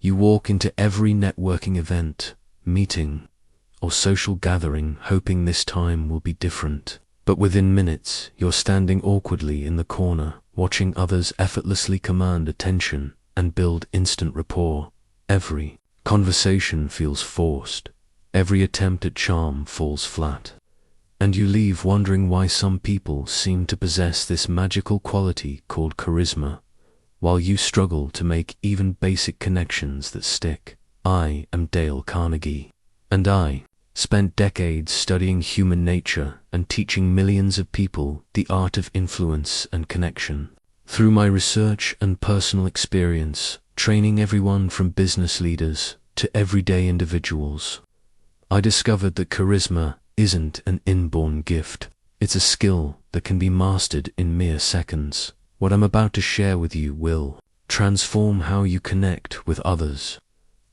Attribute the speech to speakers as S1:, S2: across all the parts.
S1: You walk into every networking event, meeting, or social gathering hoping this time will be different. But within minutes, you're standing awkwardly in the corner, watching others effortlessly command attention and build instant rapport. Every conversation feels forced. Every attempt at charm falls flat. And you leave wondering why some people seem to possess this magical quality called charisma, while you struggle to make even basic connections that stick. I am Dale Carnegie, and I spent decades studying human nature and teaching millions of people the art of influence and connection. Through my research and personal experience, training everyone from business leaders to everyday individuals, I discovered that charisma isn't an inborn gift. It's a skill that can be mastered in mere seconds. What I'm about to share with you will transform how you connect with others,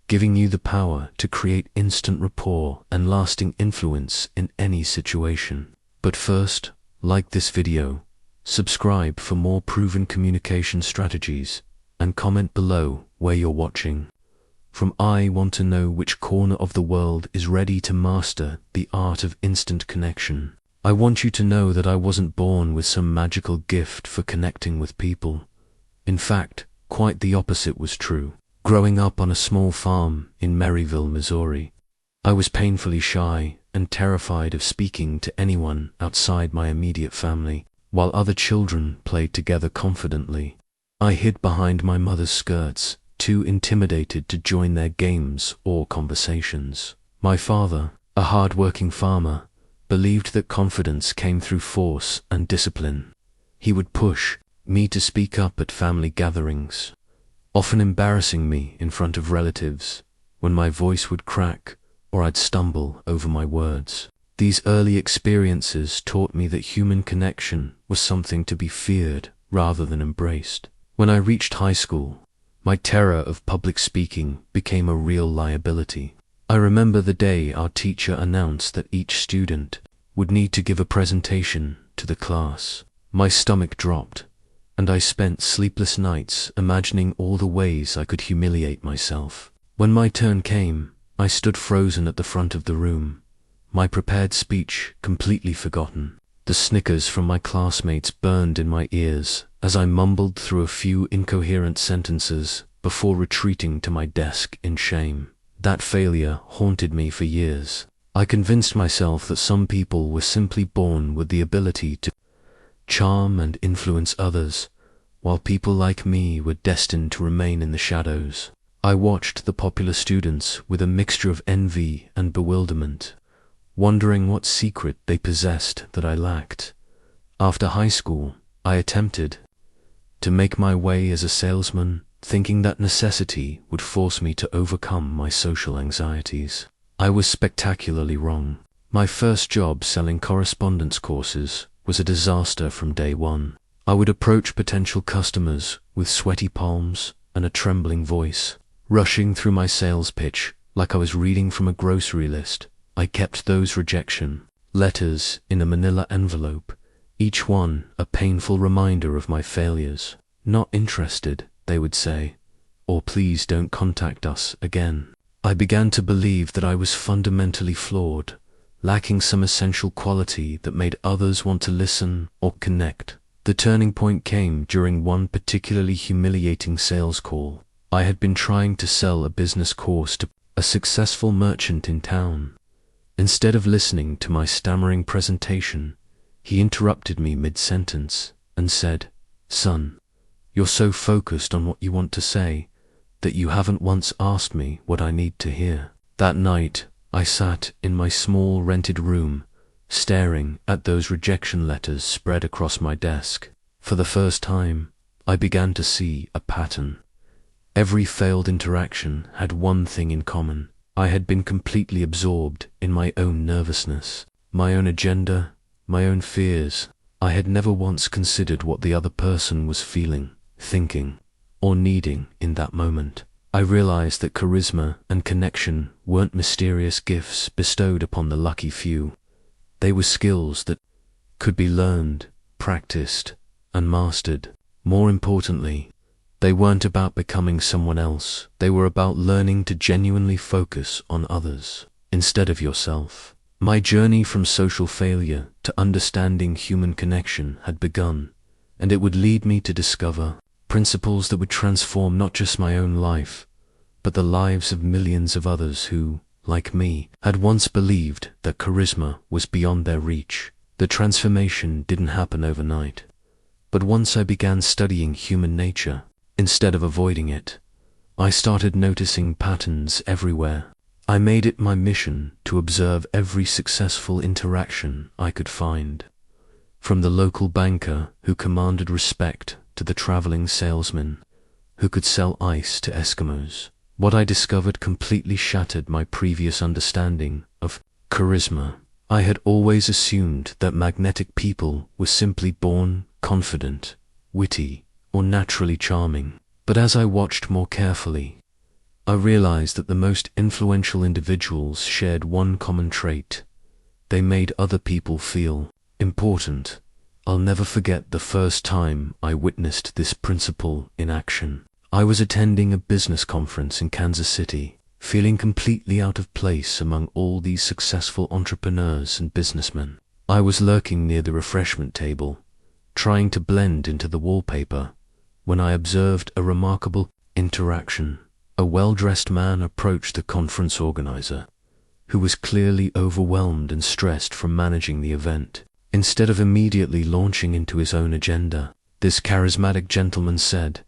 S1: giving you the power to create instant rapport and lasting influence in any situation. But first, like this video, subscribe for more proven communication strategies, and comment below where you're watching from. I want to know which corner of the world is ready to master the art of instant connection. I want you to know that I wasn't born with some magical gift for connecting with people. In fact, quite the opposite was true. Growing up on a small farm in Maryville, Missouri, I was painfully shy and terrified of speaking to anyone outside my immediate family. While other children played together confidently, I hid behind my mother's skirts, too intimidated to join their games or conversations. My father, a hard-working farmer, believed that confidence came through force and discipline. He would push me to speak up at family gatherings, often embarrassing me in front of relatives when my voice would crack or I'd stumble over my words. These early experiences taught me that human connection was something to be feared rather than embraced. When I reached high school, my terror of public speaking became a real liability. I remember the day our teacher announced that each student would need to give a presentation to the class. My stomach dropped, and I spent sleepless nights imagining all the ways I could humiliate myself. When my turn came, I stood frozen at the front of the room, my prepared speech completely forgotten. The snickers from my classmates burned in my ears as I mumbled through a few incoherent sentences before retreating to my desk in shame. That failure haunted me for years. I convinced myself that some people were simply born with the ability to charm and influence others, while people like me were destined to remain in the shadows. I watched the popular students with a mixture of envy and bewilderment, wondering what secret they possessed that I lacked. After high school, I attempted to make my way as a salesman, thinking that necessity would force me to overcome my social anxieties. I was spectacularly wrong. My first job selling correspondence courses was a disaster from day one. I would approach potential customers with sweaty palms and a trembling voice, rushing through my sales pitch like I was reading from a grocery list. I kept those rejection letters in a manila envelope, each one a painful reminder of my failures. "Not interested," they would say, or "Please don't contact us again." I began to believe that I was fundamentally flawed, lacking some essential quality that made others want to listen or connect. The turning point came during one particularly humiliating sales call. I had been trying to sell a business course to a successful merchant in town. Instead of listening to my stammering presentation, he interrupted me mid-sentence and said, "Son, you're so focused on what you want to say that you haven't once asked me what I need to hear." That night, I sat in my small rented room, staring at those rejection letters spread across my desk. For the first time, I began to see a pattern. Every failed interaction had one thing in common. I had been completely absorbed in my own nervousness, my own agenda, my own fears. I had never once considered what the other person was feeling, thinking, or needing in that moment. I realized that charisma and connection weren't mysterious gifts bestowed upon the lucky few. They were skills that could be learned, practiced, and mastered. More importantly, They weren't about becoming someone else. They were about learning to genuinely focus on others instead of yourself. My journey from social failure to understanding human connection had begun, and it would lead me to discover principles that would transform not just my own life, but the lives of millions of others who, like me, had once believed that charisma was beyond their reach. The transformation didn't happen overnight, but once I began studying human nature, instead of avoiding it, I started noticing patterns everywhere. I made it my mission to observe every successful interaction I could find, from the local banker who commanded respect to the traveling salesman who could sell ice to Eskimos. What I discovered completely shattered my previous understanding of charisma. I had always assumed that magnetic people were simply born confident, witty, or naturally charming. But as I watched more carefully, I realized that the most influential individuals shared one common trait. They made other people feel important. I'll never forget the first time I witnessed this principle in action. I was attending a business conference in Kansas City, feeling completely out of place among all these successful entrepreneurs and businessmen. I was lurking near the refreshment table, trying to blend into the wallpaper, when I observed a remarkable interaction. A well-dressed man approached the conference organizer, who was clearly overwhelmed and stressed from managing the event. Instead of immediately launching into his own agenda, this charismatic gentleman said,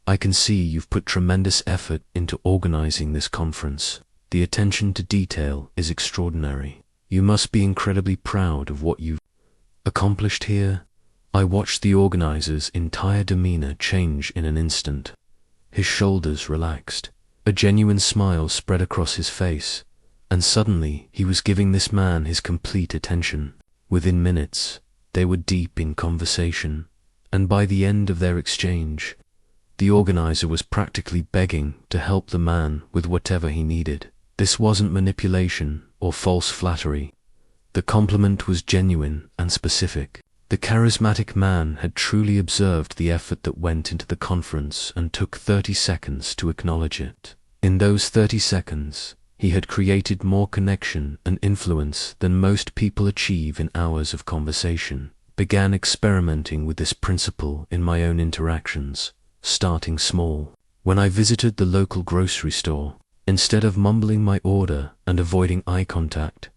S1: "I can see you've put tremendous effort into organizing this conference. The attention to detail is extraordinary. You must be incredibly proud of what you've accomplished here." I watched the organizer's entire demeanor change in an instant. His shoulders relaxed. A genuine smile spread across his face, and suddenly he was giving this man his complete attention. Within minutes, they were deep in conversation, and by the end of their exchange, the organizer was practically begging to help the man with whatever he needed. This wasn't manipulation or false flattery. The compliment was genuine and specific. The charismatic man had truly observed the effort that went into the conference and took 30 seconds to acknowledge it. In those 30 seconds, he had created more connection and influence than most people achieve in hours of conversation. Began experimenting with this principle in my own interactions, starting small. When I visited the local grocery store, instead of mumbling my order and avoiding eye contact,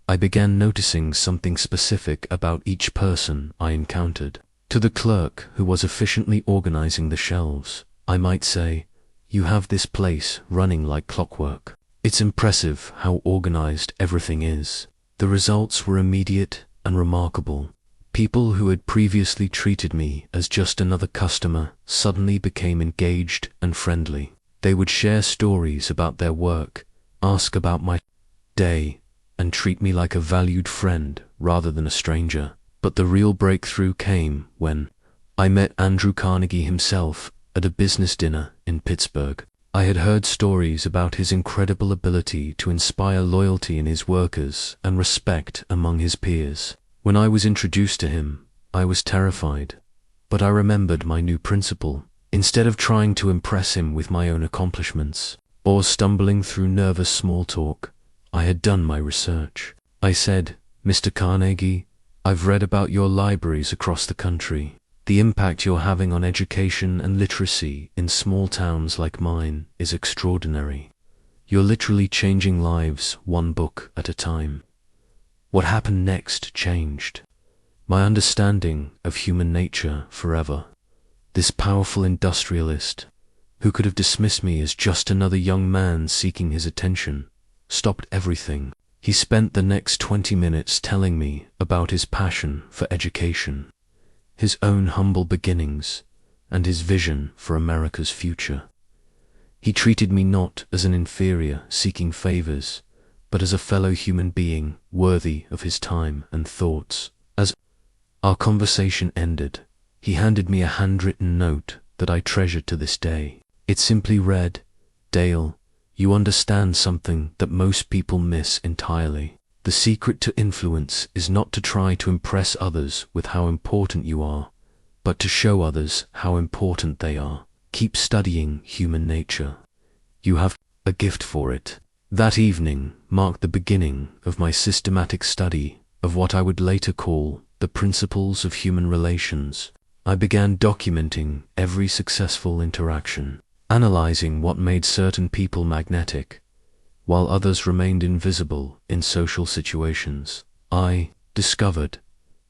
S1: I began noticing something specific about each person I encountered. To the clerk who was efficiently organizing the shelves, I might say, "You have this place running like clockwork. It's impressive how organized everything is." The results were immediate and remarkable. People who had previously treated me as just another customer suddenly became engaged and friendly. They would share stories about their work, ask about my day, and treat me like a valued friend rather than a stranger. But the real breakthrough came when I met Andrew Carnegie himself at a business dinner in Pittsburgh. I had heard stories about his incredible ability to inspire loyalty in his workers and respect among his peers. When I was introduced to him, I was terrified, but I remembered my new principle. Instead of trying to impress him with my own accomplishments, or stumbling through nervous small talk, I had done my research. I said, "Mr. Carnegie, I've read about your libraries across the country. The impact you're having on education and literacy in small towns like mine is extraordinary. You're literally changing lives one book at a time." What happened next changed my understanding of human nature forever. This powerful industrialist, who could have dismissed me as just another young man seeking his attention, stopped everything. He spent the next 20 minutes telling me about his passion for education, his own humble beginnings, and his vision for America's future. He treated me not as an inferior seeking favors, but as a fellow human being worthy of his time and thoughts. As our conversation ended, he handed me a handwritten note that I treasure to this day. It simply read, "Dale, you understand something that most people miss entirely. The secret to influence is not to try to impress others with how important you are, but to show others how important they are. keep studying human nature. You have a gift for it. That evening marked the beginning of my systematic study of what I would later call the principles of human relations. I began documenting every successful interaction, analyzing what made certain people magnetic, while others remained invisible in social situations. I discovered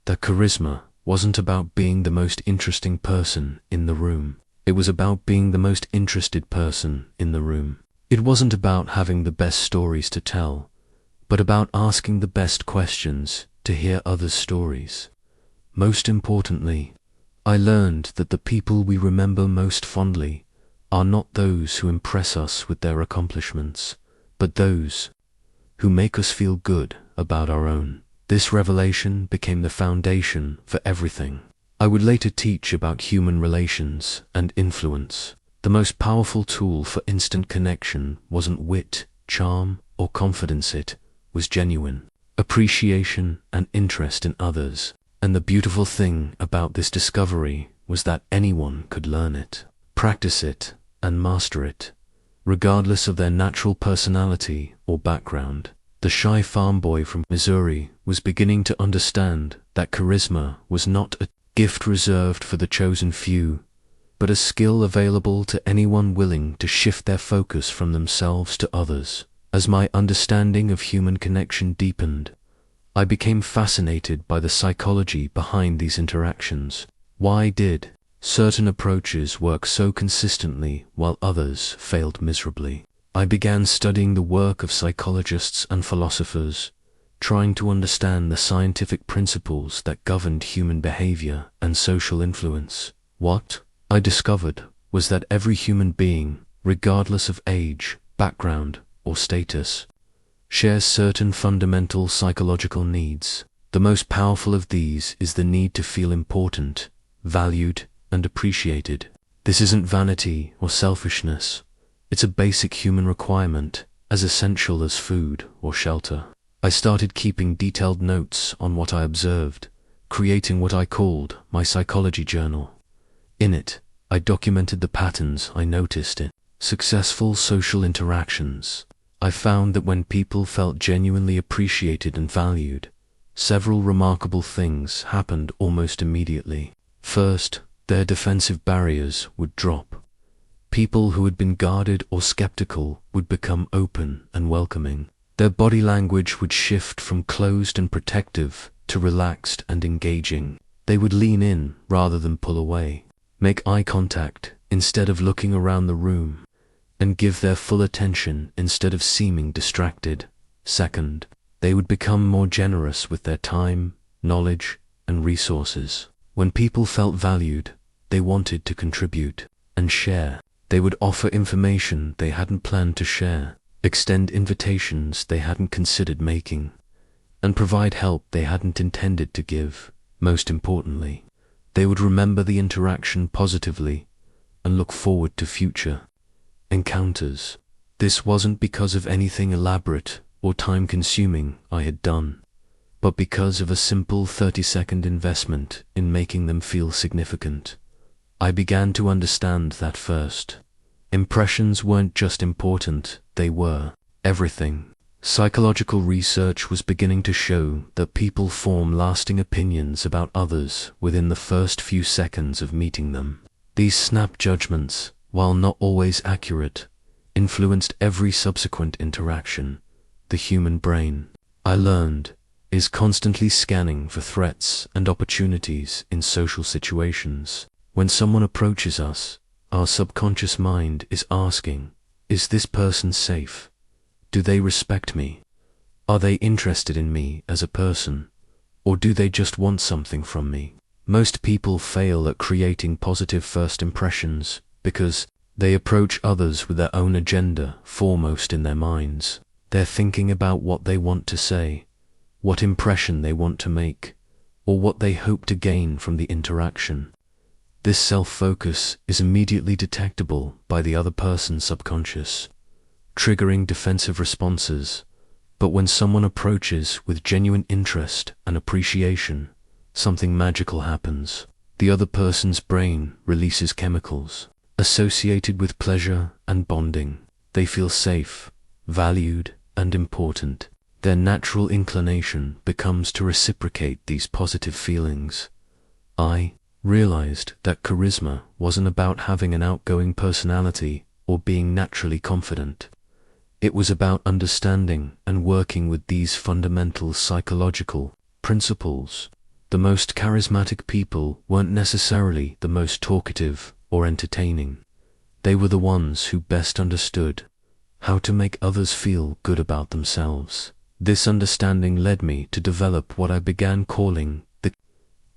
S1: that charisma wasn't about being the most interesting person in the room. It was about being the most interested person in the room. It wasn't about having the best stories to tell, but about asking the best questions to hear others' stories. Most importantly, I learned that the people we remember most fondly are not those who impress us with their accomplishments, but those who make us feel good about our own. This revelation became the foundation for everything I would later teach about human relations and influence. The most powerful tool for instant connection wasn't wit, charm, or confidence. It was genuine appreciation and interest in others. And the beautiful thing about this discovery was that anyone could learn it, practice it, and master it, regardless of their natural personality or background. The shy farm boy from Missouri was beginning to understand that charisma was not a gift reserved for the chosen few, but a skill available to anyone willing to shift their focus from themselves to others. As my understanding of human connection deepened, I became fascinated by the psychology behind these interactions. Why did certain approaches work so consistently while others failed miserably? I began studying the work of psychologists and philosophers, trying to understand the scientific principles that governed human behavior and social influence. What I discovered was that every human being, regardless of age, background, or status, shares certain fundamental psychological needs. The most powerful of these is the need to feel important, valued, and appreciated. This isn't vanity or selfishness. It's a basic human requirement, as essential as food or shelter. I started keeping detailed notes on what I observed, creating what I called my psychology journal. In it, I documented the patterns I noticed in successful social interactions. I found that when people felt genuinely appreciated and valued, several remarkable things happened almost immediately. First, their defensive barriers would drop. People who had been guarded or skeptical would become open and welcoming. Their body language would shift from closed and protective to relaxed and engaging. They would lean in rather than pull away, make eye contact instead of looking around the room, and give their full attention instead of seeming distracted. Second, they would become more generous with their time, knowledge, and resources. When people felt valued, they wanted to contribute and share. They would offer information they hadn't planned to share, extend invitations they hadn't considered making, and provide help they hadn't intended to give. Most importantly, they would remember the interaction positively and look forward to future encounters. This wasn't because of anything elaborate or time-consuming I had done, but because of a simple 30-second investment in making them feel significant. I began to understand that first impressions weren't just important, they were everything. Psychological research was beginning to show that people form lasting opinions about others within the first few seconds of meeting them. These snap judgments, while not always accurate, influenced every subsequent interaction. The human brain, I learned, is constantly scanning for threats and opportunities in social situations. When someone approaches us, our subconscious mind is asking, is this person safe? Do they respect me? Are they interested in me as a person? Or do they just want something from me? Most people fail at creating positive first impressions because they approach others with their own agenda foremost in their minds. They're thinking about what they want to say, what impression they want to make, or what they hope to gain from the interaction. This self-focus is immediately detectable by the other person's subconscious, triggering defensive responses. But when someone approaches with genuine interest and appreciation, something magical happens. The other person's brain releases chemicals associated with pleasure and bonding. They feel safe, valued, and important. Their natural inclination becomes to reciprocate these positive feelings. I realized that charisma wasn't about having an outgoing personality or being naturally confident. It was about understanding and working with these fundamental psychological principles. The most charismatic people weren't necessarily the most talkative or entertaining. They were the ones who best understood how to make others feel good about themselves. This understanding led me to develop what I began calling the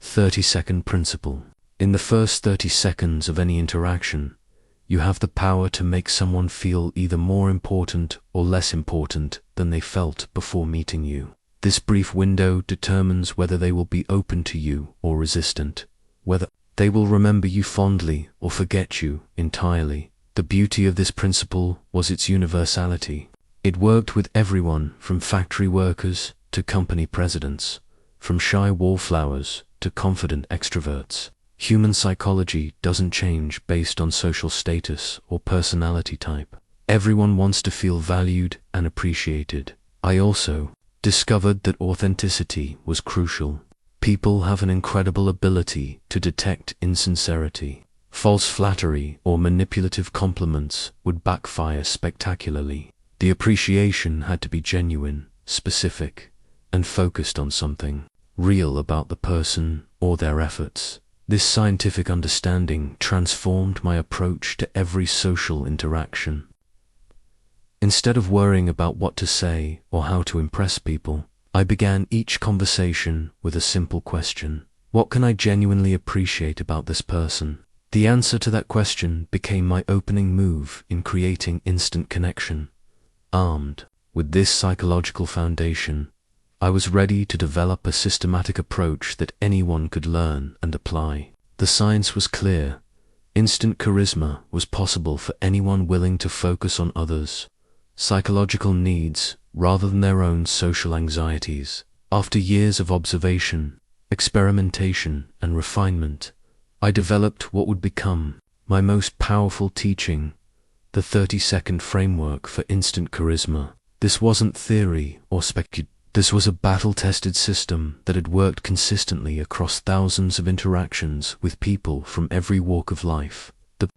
S1: 30-second principle. In the first 30 seconds of any interaction, you have the power to make someone feel either more important or less important than they felt before meeting you. This brief window determines whether they will be open to you or resistant, whether they will remember you fondly or forget you entirely. The beauty of this principle was its universality. It worked with everyone from factory workers to company presidents, from shy wallflowers to confident extroverts. Human psychology doesn't change based on social status or personality type. Everyone wants to feel valued and appreciated. I also discovered that authenticity was crucial. People have an incredible ability to detect insincerity. False flattery or manipulative compliments would backfire spectacularly. The appreciation had to be genuine, specific, and focused on something real about the person or their efforts. This scientific understanding transformed my approach to every social interaction. Instead of worrying about what to say or how to impress people, I began each conversation with a simple question. What can I genuinely appreciate about this person? The answer to that question became my opening move in creating instant connection. Armed with this psychological foundation, I was ready to develop a systematic approach that anyone could learn and apply. The science was clear. Instant charisma was possible for anyone willing to focus on others' psychological needs rather than their own social anxieties. After years of observation, experimentation, and refinement, I developed what would become my most powerful teaching, the 30-second framework for instant charisma. This wasn't theory or speculation. This was a battle-tested system that had worked consistently across thousands of interactions with people from every walk of life. The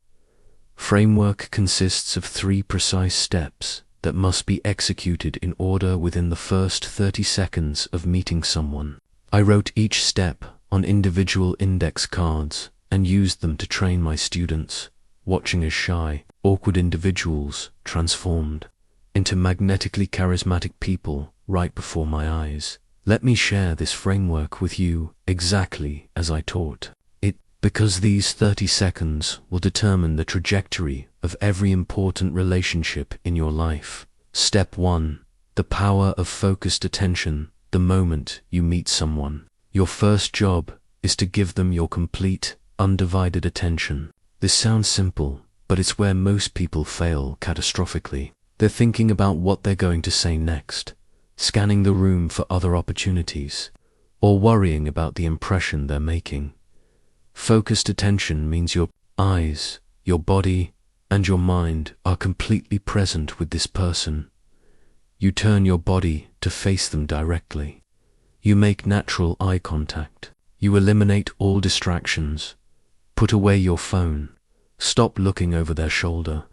S1: framework consists of 3 precise steps that must be executed in order within the first 30 seconds of meeting someone. I wrote each step on individual index cards and used them to train my students, watching as shy, awkward individuals transformed into magnetically charismatic people right before my eyes. Let me share this framework with you exactly as I taught it, because these 30 seconds will determine the trajectory of every important relationship in your life. Step 1. The power of focused attention the moment you meet someone. Your first job is to give them your complete, undivided attention. This sounds simple, but it's where most people fail catastrophically. They're thinking about what they're going to say next, scanning the room for other opportunities, or worrying about the impression they're making. Focused attention means your eyes, your body, and your mind are completely present with this person. You turn your body to face them directly. You make natural eye contact. You eliminate all distractions. Put away your phone. Stop looking over their shoulder.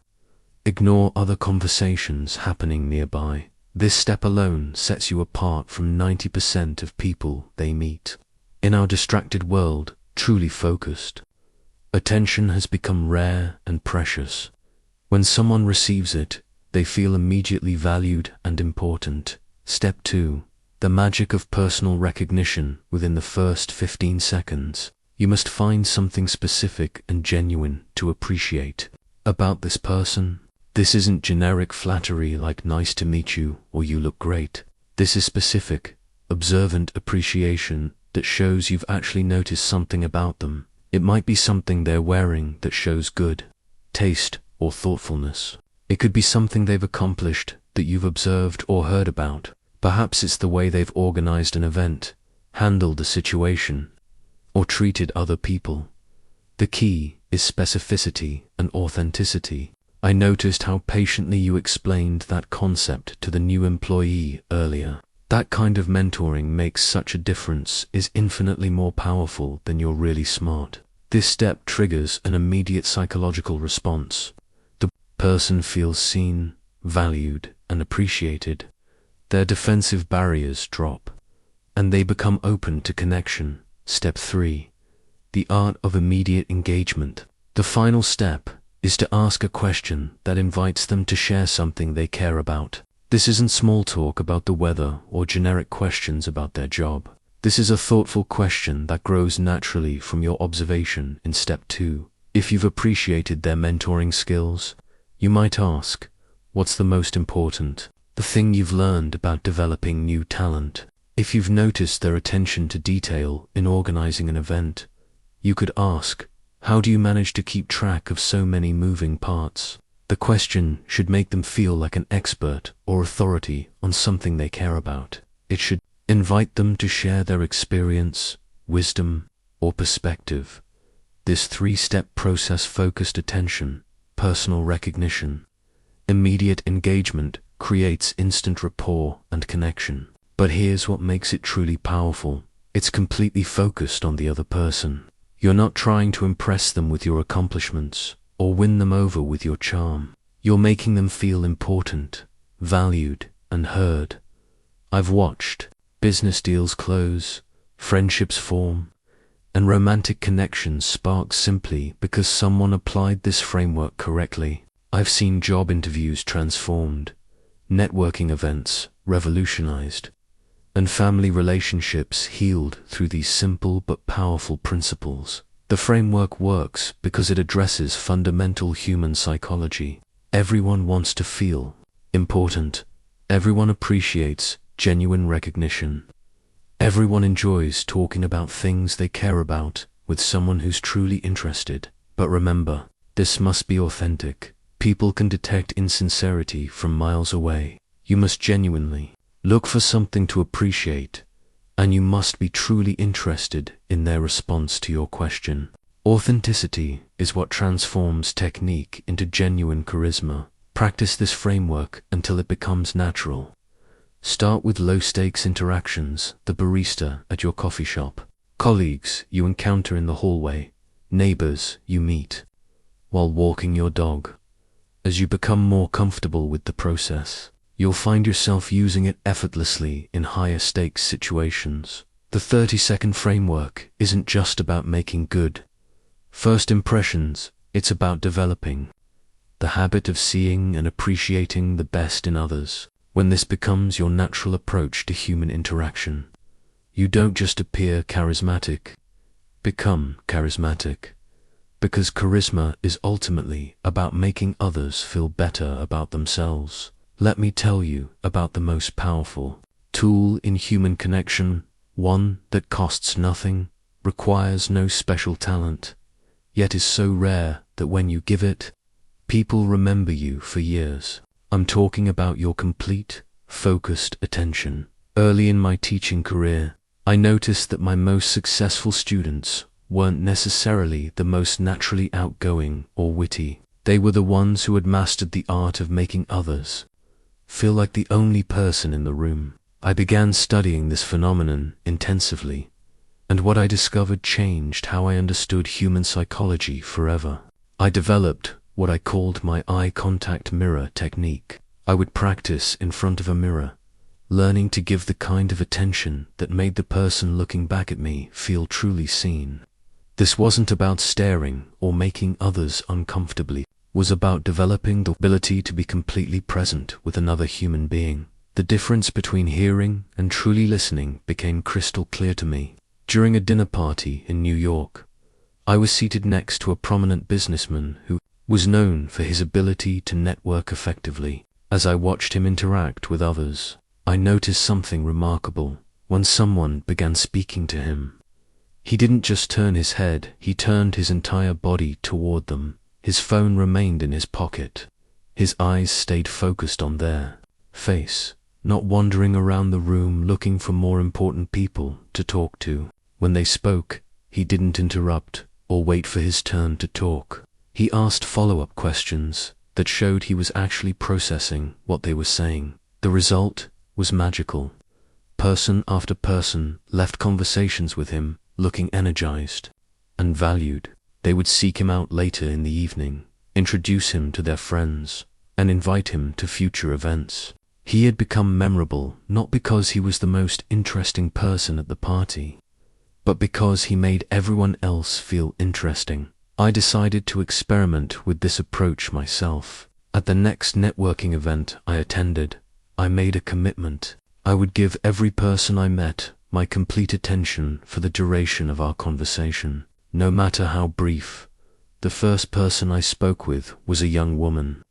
S1: Ignore other conversations happening nearby. This step alone sets you apart from 90% of people they meet. In our distracted world, truly focused attention has become rare and precious. When someone receives it, they feel immediately valued and important. Step 2. The magic of personal recognition within the first 15 seconds. You must find something specific and genuine to appreciate about this person. This isn't generic flattery like "nice to meet you" or "you look great." This is specific, observant appreciation that shows you've actually noticed something about them. It might be something they're wearing that shows good taste or thoughtfulness. It could be something they've accomplished that you've observed or heard about. Perhaps it's the way they've organized an event, handled a situation, or treated other people. The key is specificity and authenticity. I noticed how patiently you explained that concept to the new employee earlier. That kind of mentoring makes such a difference, is infinitely more powerful than you're really smart. This step triggers an immediate psychological response. The person feels seen, valued, and appreciated. Their defensive barriers drop, and they become open to connection. Step 3. The art of immediate engagement. The final step is to ask a question that invites them to share something they care about. This isn't small talk about the weather or generic questions about their job. This is a thoughtful question that grows naturally from your observation in step 2. If you've appreciated their mentoring skills, you might ask, what's the most important? The thing you've learned about developing new talent. If you've noticed their attention to detail in organizing an event, you could ask, how do you manage to keep track of so many moving parts? The question should make them feel like an expert or authority on something they care about. It should invite them to share their experience, wisdom, or perspective. This 3-step process: focused attention, personal recognition, immediate engagement, creates instant rapport and connection. But here's what makes it truly powerful. It's completely focused on the other person. You're not trying to impress them with your accomplishments or win them over with your charm. You're making them feel important, valued, and heard. I've watched business deals close, friendships form, and romantic connections spark simply because someone applied this framework correctly. I've seen job interviews transformed, networking events revolutionized, and family relationships healed through these simple but powerful principles. The framework works because it addresses fundamental human psychology. Everyone wants to feel important. Everyone appreciates genuine recognition. Everyone enjoys talking about things they care about with someone who's truly interested. But remember, this must be authentic. People can detect insincerity from miles away. You must genuinely look for something to appreciate, and you must be truly interested in their response to your question. Authenticity is what transforms technique into genuine charisma. Practice this framework until it becomes natural. Start with low-stakes interactions: the barista at your coffee shop, colleagues you encounter in the hallway, neighbors you meet while walking your dog. As you become more comfortable with the process, you'll find yourself using it effortlessly in higher stakes situations. The 30-second framework isn't just about making good first impressions, it's about developing the habit of seeing and appreciating the best in others. When this becomes your natural approach to human interaction, you don't just appear charismatic, become charismatic. Because charisma is ultimately about making others feel better about themselves. Let me tell you about the most powerful tool in human connection, one that costs nothing, requires no special talent, yet is so rare that when you give it, people remember you for years. I'm talking about your complete, focused attention. Early in my teaching career, I noticed that my most successful students weren't necessarily the most naturally outgoing or witty. They were the ones who had mastered the art of making others feel like the only person in the room. I began studying this phenomenon intensively, and what I discovered changed how I understood human psychology forever. I developed what I called my eye contact mirror technique. I would practice in front of a mirror, learning to give the kind of attention that made the person looking back at me feel truly seen. This wasn't about staring or making others uncomfortably. It was about developing the ability to be completely present with another human being. The difference between hearing and truly listening became crystal clear to me. During a dinner party in New York, I was seated next to a prominent businessman who was known for his ability to network effectively. As I watched him interact with others, I noticed something remarkable. When someone began speaking to him, he didn't just turn his head, he turned his entire body toward them. His phone remained in his pocket. His eyes stayed focused on their face, not wandering around the room looking for more important people to talk to. When they spoke, he didn't interrupt, or wait for his turn to talk. He asked follow-up questions that showed he was actually processing what they were saying. The result was magical. Person after person left conversations with him looking energized and valued. They would seek him out later in the evening, introduce him to their friends, and invite him to future events. He had become memorable not because he was the most interesting person at the party, but because he made everyone else feel interesting. I decided to experiment with this approach myself. At the next networking event I attended, I made a commitment. I would give every person I met my complete attention for the duration of our conversation, no matter how brief. The first person I spoke with was a young woman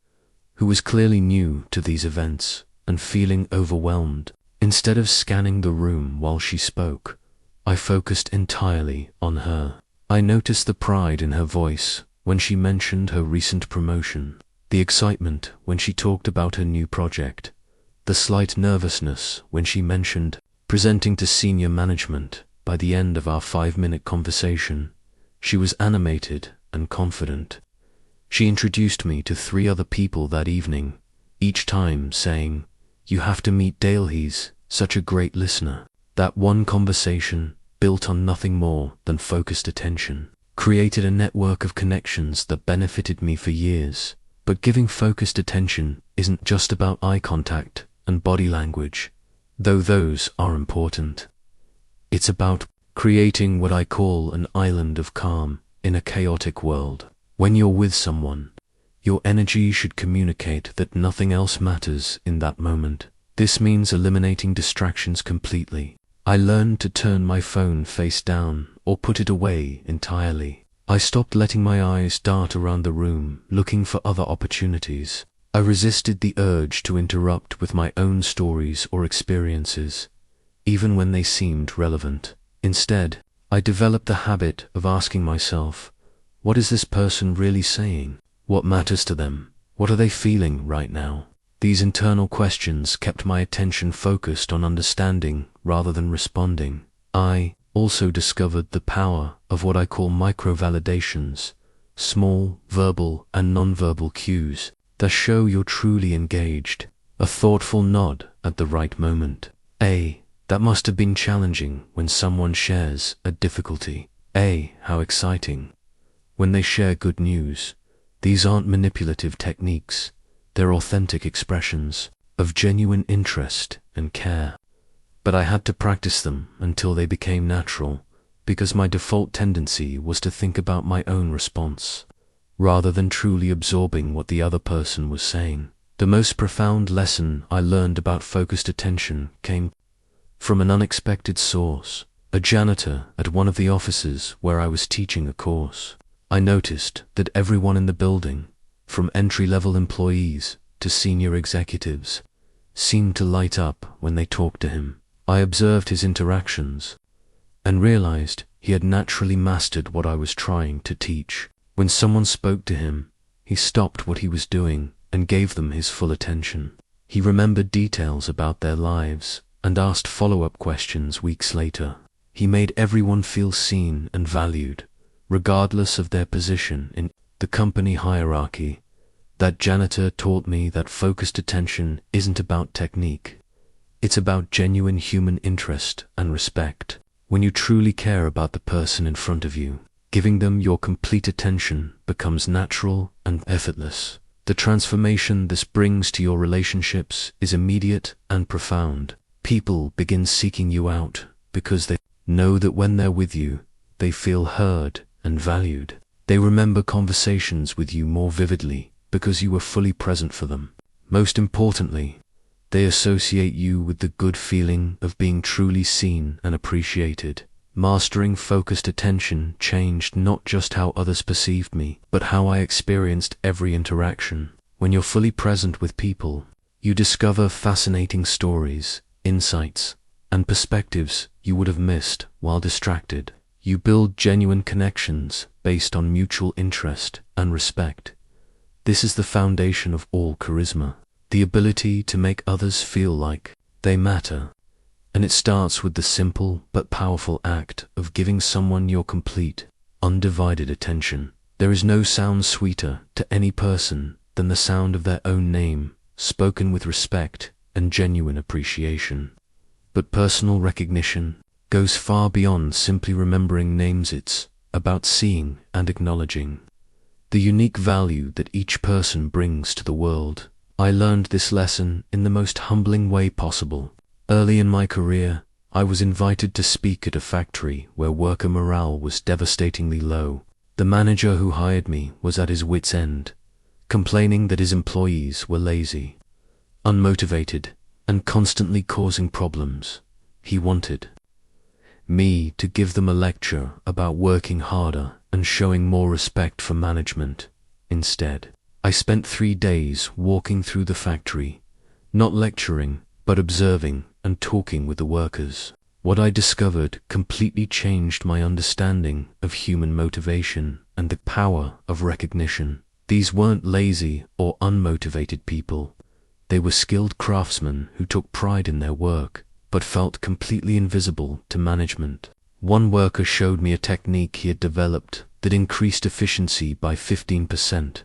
S1: who was clearly new to these events and feeling overwhelmed. Instead of scanning the room while she spoke, I focused entirely on her. I noticed the pride in her voice when she mentioned her recent promotion, the excitement when she talked about her new project, the slight nervousness when she mentioned presenting to senior management. By the end of our 5-minute conversation, she was animated and confident. She introduced me to 3 other people that evening, each time saying, "You have to meet Dale, he's such a great listener." That one conversation, built on nothing more than focused attention, created a network of connections that benefited me for years. But giving focused attention isn't just about eye contact and body language, though those are important. It's about creating what I call an island of calm in a chaotic world. When you're with someone, your energy should communicate that nothing else matters in that moment. This means eliminating distractions completely. I learned to turn my phone face down or put it away entirely. I stopped letting my eyes dart around the room looking for other opportunities. I resisted the urge to interrupt with my own stories or experiences, even when they seemed relevant. Instead, I developed the habit of asking myself, what is this person really saying? What matters to them? What are they feeling right now? These internal questions kept my attention focused on understanding rather than responding. I also discovered the power of what I call micro-validations, small verbal and non-verbal cues that show you're truly engaged. A thoughtful nod at the right moment. That must have been challenging when someone shares a difficulty. How exciting when they share good news. These aren't manipulative techniques. They're authentic expressions of genuine interest and care. But I had to practice them until they became natural, because my default tendency was to think about my own response, rather than truly absorbing what the other person was saying. The most profound lesson I learned about focused attention came from an unexpected source, a janitor at one of the offices where I was teaching a course. I noticed that everyone in the building, from entry-level employees to senior executives, seemed to light up when they talked to him. I observed his interactions and realized he had naturally mastered what I was trying to teach. When someone spoke to him, he stopped what he was doing and gave them his full attention. He remembered details about their lives and asked follow-up questions weeks later. He made everyone feel seen and valued, regardless of their position in the company hierarchy. That janitor taught me that focused attention isn't about technique. It's about genuine human interest and respect. When you truly care about the person in front of you, giving them your complete attention becomes natural and effortless. The transformation this brings to your relationships is immediate and profound. People begin seeking you out because they know that when they're with you, they feel heard and valued. They remember conversations with you more vividly because you were fully present for them. Most importantly, they associate you with the good feeling of being truly seen and appreciated. Mastering focused attention changed not just how others perceived me, but how I experienced every interaction. When you're fully present with people, you discover fascinating stories, insights, and perspectives you would have missed while distracted. You build genuine connections based on mutual interest and respect. This is the foundation of all charisma, the ability to make others feel like they matter. And it starts with the simple but powerful act of giving someone your complete undivided attention. There is no sound sweeter to any person than the sound of their own name, spoken with respect and genuine appreciation. But personal recognition goes far beyond simply remembering names. It's about seeing and acknowledging the unique value that each person brings to the world. I learned this lesson in the most humbling way possible. Early in my career, I was invited to speak at a factory where worker morale was devastatingly low. The manager who hired me was at his wit's end, complaining that his employees were lazy, unmotivated, and constantly causing problems. He wanted me to give them a lecture about working harder and showing more respect for management. Instead, I spent 3 days walking through the factory, not lecturing, but observing and talking with the workers. What I discovered completely changed my understanding of human motivation and the power of recognition. These weren't lazy or unmotivated people. They were skilled craftsmen who took pride in their work, but felt completely invisible to management. One worker showed me a technique he had developed that increased efficiency by 15%,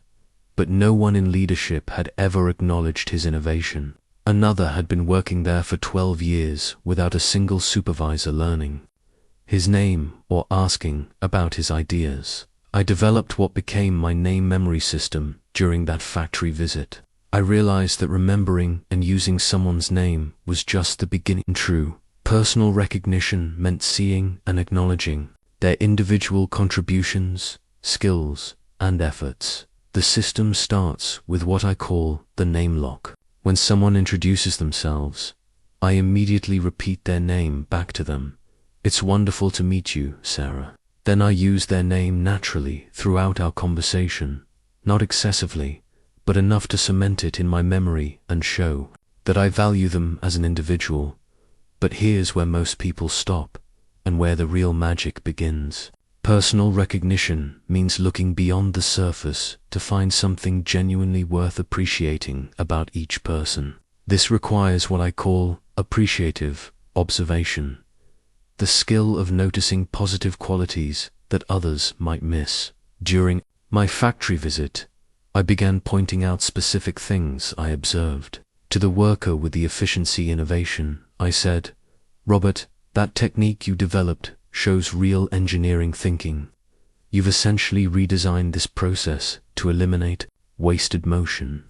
S1: but no one in leadership had ever acknowledged his innovation. Another had been working there for 12 years without a single supervisor learning his name or asking about his ideas. I developed what became my name memory system during that factory visit. I realized that remembering and using someone's name was just the beginning. True personal recognition meant seeing and acknowledging their individual contributions, skills, and efforts. The system starts with what I call the name lock. When someone introduces themselves, I immediately repeat their name back to them. "It's wonderful to meet you, Sarah." Then I use their name naturally throughout our conversation, not excessively, but enough to cement it in my memory and show that I value them as an individual. But here's where most people stop, and where the real magic begins. Personal recognition means looking beyond the surface to find something genuinely worth appreciating about each person. This requires what I call appreciative observation, the skill of noticing positive qualities that others might miss. During my factory visit, I began pointing out specific things I observed. To the worker with the efficiency innovation, I said, "Robert, that technique you developed shows real engineering thinking. You've essentially redesigned this process to eliminate wasted motion.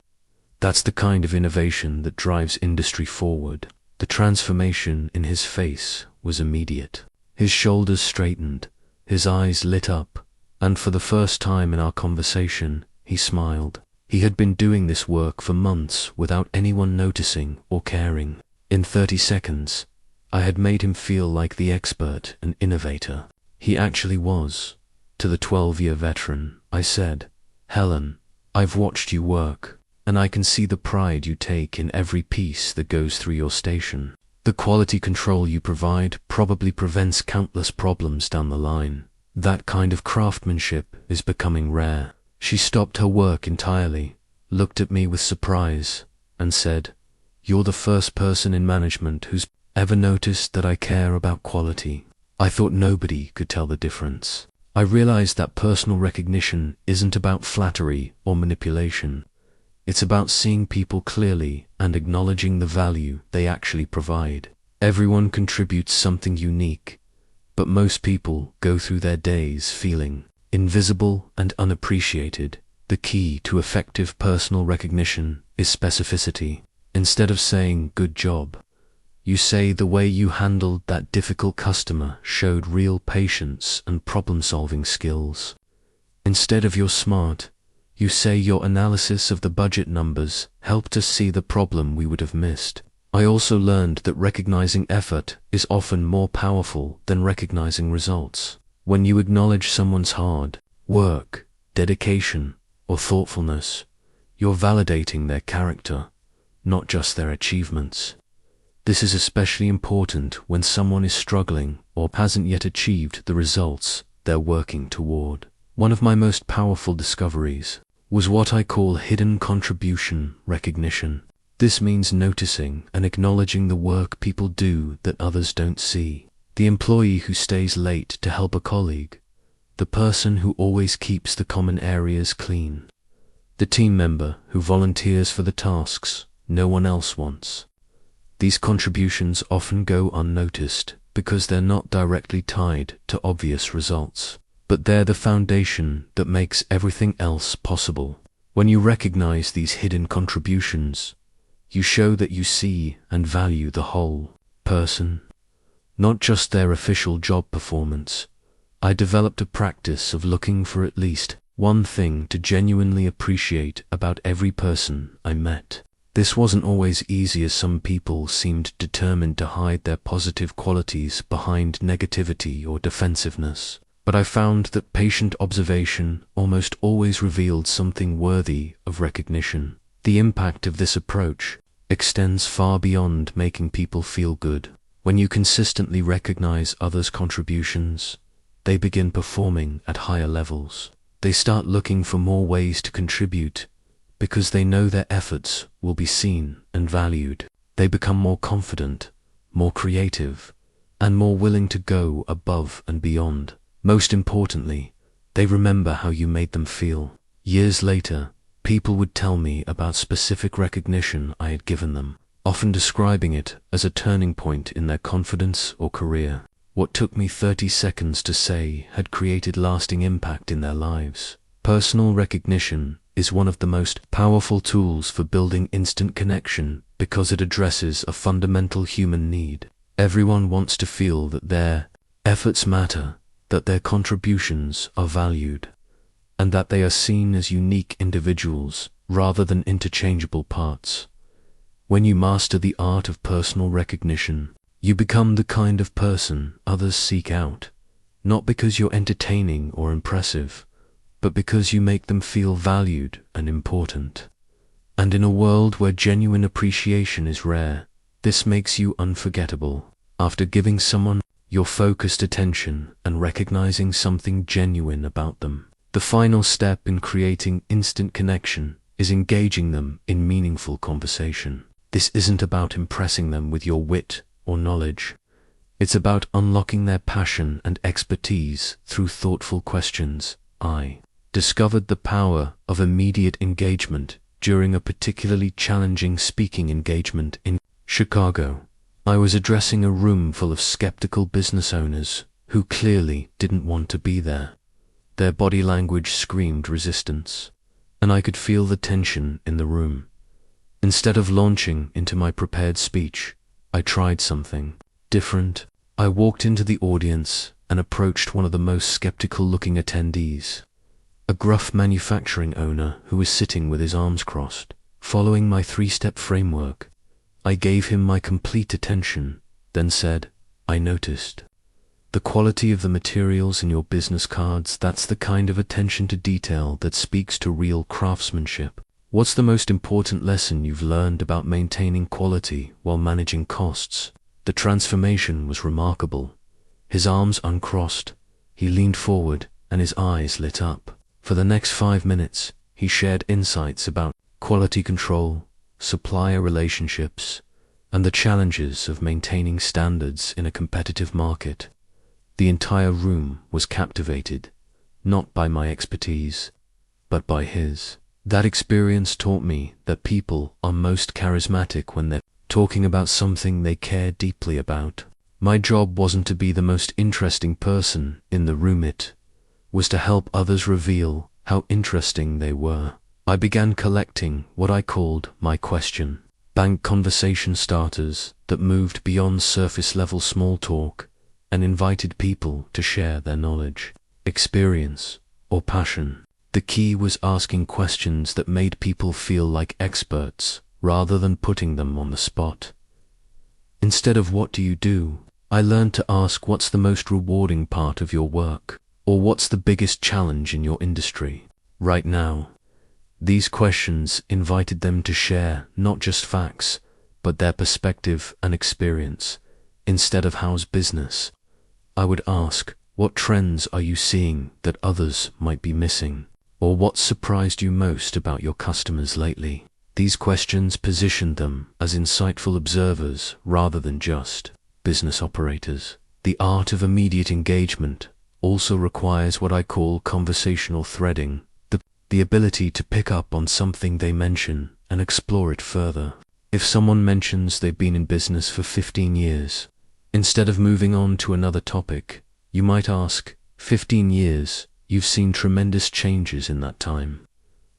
S1: That's the kind of innovation that drives industry forward." The transformation in his face was immediate. His shoulders straightened, his eyes lit up, and for the first time in our conversation, he smiled. He had been doing this work for months without anyone noticing or caring. In 30 seconds, I had made him feel like the expert and innovator he actually was. To the 12-year veteran, I said, "Helen, I've watched you work, and I can see the pride you take in every piece that goes through your station. The quality control you provide probably prevents countless problems down the line. That kind of craftsmanship is becoming rare." She stopped her work entirely, looked at me with surprise, and said, "You're the first person in management who's ever noticed that I care about quality." I thought nobody could tell the difference. I realized that personal recognition isn't about flattery or manipulation. It's about seeing people clearly and acknowledging the value they actually provide. Everyone contributes something unique, but most people go through their days feeling invisible and unappreciated. The key to effective personal recognition is specificity. Instead of saying "good job," you say "the way you handled that difficult customer showed real patience and problem-solving skills." Instead of "you're smart," you say "your analysis of the budget numbers helped us see the problem we would have missed." I also learned that recognizing effort is often more powerful than recognizing results. When you acknowledge someone's hard work, dedication, or thoughtfulness, you're validating their character, not just their achievements. This is especially important when someone is struggling or hasn't yet achieved the results they're working toward. One of my most powerful discoveries was what I call hidden contribution recognition. This means noticing and acknowledging the work people do that others don't see. The employee who stays late to help a colleague, the the person who always keeps the common areas clean, the team member who volunteers for the tasks no one else wants. These contributions often go unnoticed because they're not directly tied to obvious results, but they're the foundation that makes everything else possible. When you recognize these hidden contributions, you show that you see and value the whole person, not just their official job performance. I developed a practice of looking for at least one thing to genuinely appreciate about every person I met. This wasn't always easy, as some people seemed determined to hide their positive qualities behind negativity or defensiveness. But I found that patient observation almost always revealed something worthy of recognition. The impact of this approach extends far beyond making people feel good. When you consistently recognize others' contributions, they begin performing at higher levels. They start looking for more ways to contribute because they know their efforts will be seen and valued. They become more confident, more creative, and more willing to go above and beyond. Most importantly, they remember how you made them feel. Years later, people would tell me about specific recognition I had given them, often describing it as a turning point in their confidence or career. What took me 30 seconds to say had created lasting impact in their lives. Personal recognition is one of the most powerful tools for building instant connection because it addresses a fundamental human need. Everyone wants to feel that their efforts matter, that their contributions are valued, and that they are seen as unique individuals rather than interchangeable parts. When you master the art of personal recognition, you become the kind of person others seek out, not because you're entertaining or impressive, but because you make them feel valued and important. And in a world where genuine appreciation is rare, this makes you unforgettable. After giving someone your focused attention and recognizing something genuine about them, the final step in creating instant connection is engaging them in meaningful conversation. This isn't about impressing them with your wit or knowledge. It's about unlocking their passion and expertise through thoughtful questions. I discovered the power of immediate engagement during a particularly challenging speaking engagement in Chicago. I was addressing a room full of skeptical business owners who clearly didn't want to be there. Their body language screamed resistance, and I could feel the tension in the room. Instead of launching into my prepared speech, I tried something different. I walked into the audience and approached one of the most skeptical-looking attendees, a gruff manufacturing owner who was sitting with his arms crossed. Following my 3-step framework, I gave him my complete attention, then said, "I noticed the quality of the materials in your business cards. That's the kind of attention to detail that speaks to real craftsmanship. What's the most important lesson you've learned about maintaining quality while managing costs?" The transformation was remarkable. His arms uncrossed, he leaned forward, and his eyes lit up. For the next 5 minutes, he shared insights about quality control, supplier relationships, and the challenges of maintaining standards in a competitive market. The entire room was captivated, not by my expertise, but by his. That experience taught me that people are most charismatic when they're talking about something they care deeply about. My job wasn't to be the most interesting person in the room, it was to help others reveal how interesting they were. I began collecting what I called my question bank, conversation starters that moved beyond surface-level small talk and invited people to share their knowledge, experience, or passion. The key was asking questions that made people feel like experts rather than putting them on the spot. Instead of "what do you do?" I learned to ask, "What's the most rewarding part of your work?" Or "What's the biggest challenge in your industry right now?" These questions invited them to share not just facts, but their perspective and experience. Instead of "how's business?" I would ask, "What trends are you seeing that others might be missing?" Or "What surprised you most about your customers lately?" These questions positioned them as insightful observers rather than just business operators. The art of immediate engagement also requires what I call conversational threading, the ability to pick up on something they mention and explore it further. If someone mentions they've been in business for 15 years, instead of moving on to another topic, you might ask, 15 years, you've seen tremendous changes in that time.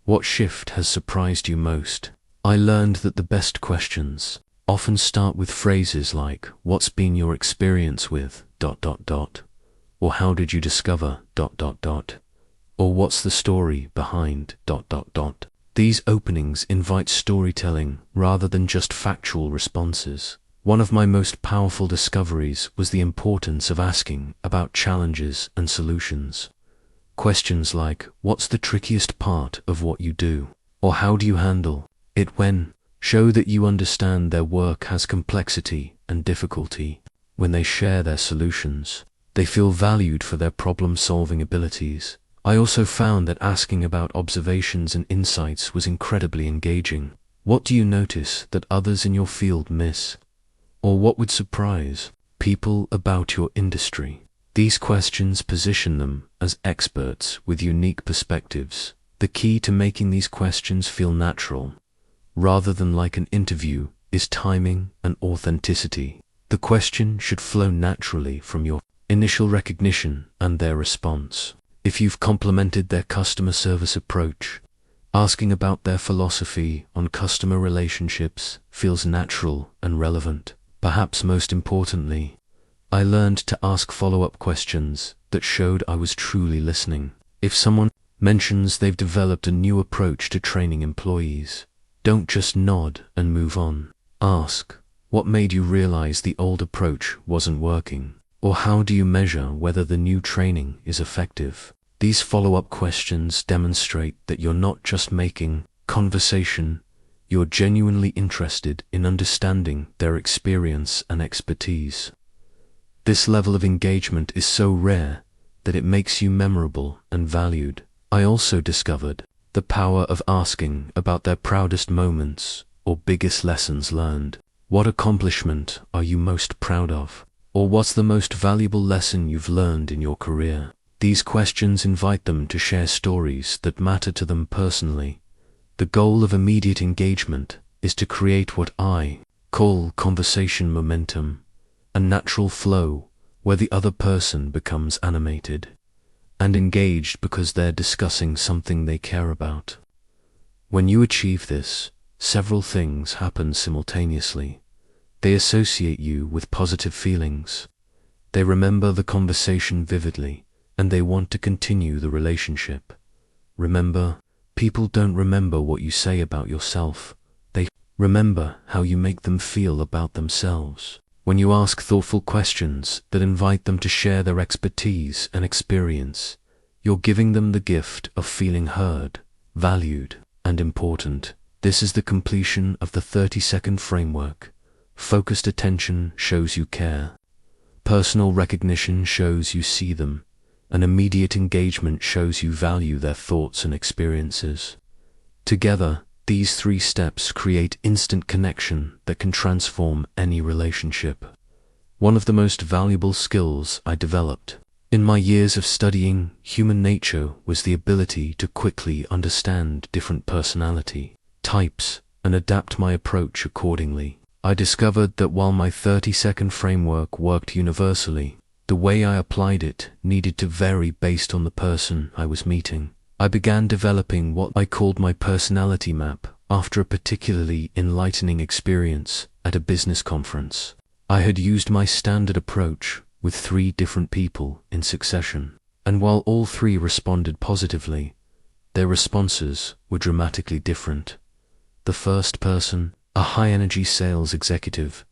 S1: What shift has surprised you most? I learned that the best questions often start with phrases like, what's been your experience with ... or how did you discover ... or what's the story behind ... These openings invite storytelling rather than just factual responses. One of my most powerful discoveries was the importance of asking about challenges and solutions. Questions like, what's the trickiest part of what you do? Or how do you handle it when? Show that you understand their work has complexity and difficulty. When they share their solutions, they feel valued for their problem-solving abilities. I also found that asking about observations and insights was incredibly engaging. What do you notice that others in your field miss? Or what would surprise people about your industry? These questions position them as experts with unique perspectives. The key to making these questions feel natural, rather than like an interview, is timing and authenticity. The question should flow naturally from your initial recognition and their response. If you've complimented their customer service approach, asking about their philosophy on customer relationships feels natural and relevant. Perhaps most importantly, I learned to ask follow-up questions that showed I was truly listening. If someone mentions they've developed a new approach to training employees, don't just nod and move on. Ask, what made you realize the old approach wasn't working? Or how do you measure whether the new training is effective? These follow-up questions demonstrate that you're not just making conversation, you're genuinely interested in understanding their experience and expertise. This level of engagement is so rare that it makes you memorable and valued. I also discovered the power of asking about their proudest moments or biggest lessons learned. What accomplishment are you most proud of? Or what's the most valuable lesson you've learned in your career? These questions invite them to share stories that matter to them personally. The goal of immediate engagement is to create what I call conversation momentum, a natural flow where the other person becomes animated and engaged because they're discussing something they care about. When you achieve this, several things happen simultaneously. They associate you with positive feelings. They remember the conversation vividly, and they want to continue the relationship. Remember, people don't remember what you say about yourself. They remember how you make them feel about themselves. When you ask thoughtful questions that invite them to share their expertise and experience, you're giving them the gift of feeling heard, valued, and important. This is the completion of the 30-second framework. Focused attention shows you care. Personal recognition shows you see them. And immediate engagement shows you value their thoughts and experiences. Together, these 3 steps create instant connection that can transform any relationship. One of the most valuable skills I developed in my years of studying human nature was the ability to quickly understand different personality types and adapt my approach accordingly. I discovered that while my 30-second framework worked universally, the way I applied it needed to vary based on the person I was meeting. I began developing what I called my personality map after a particularly enlightening experience at a business conference. I had used my standard approach with 3 different people in succession, and while all 3 responded positively, their responses were dramatically different. The first person, a high-energy sales executive,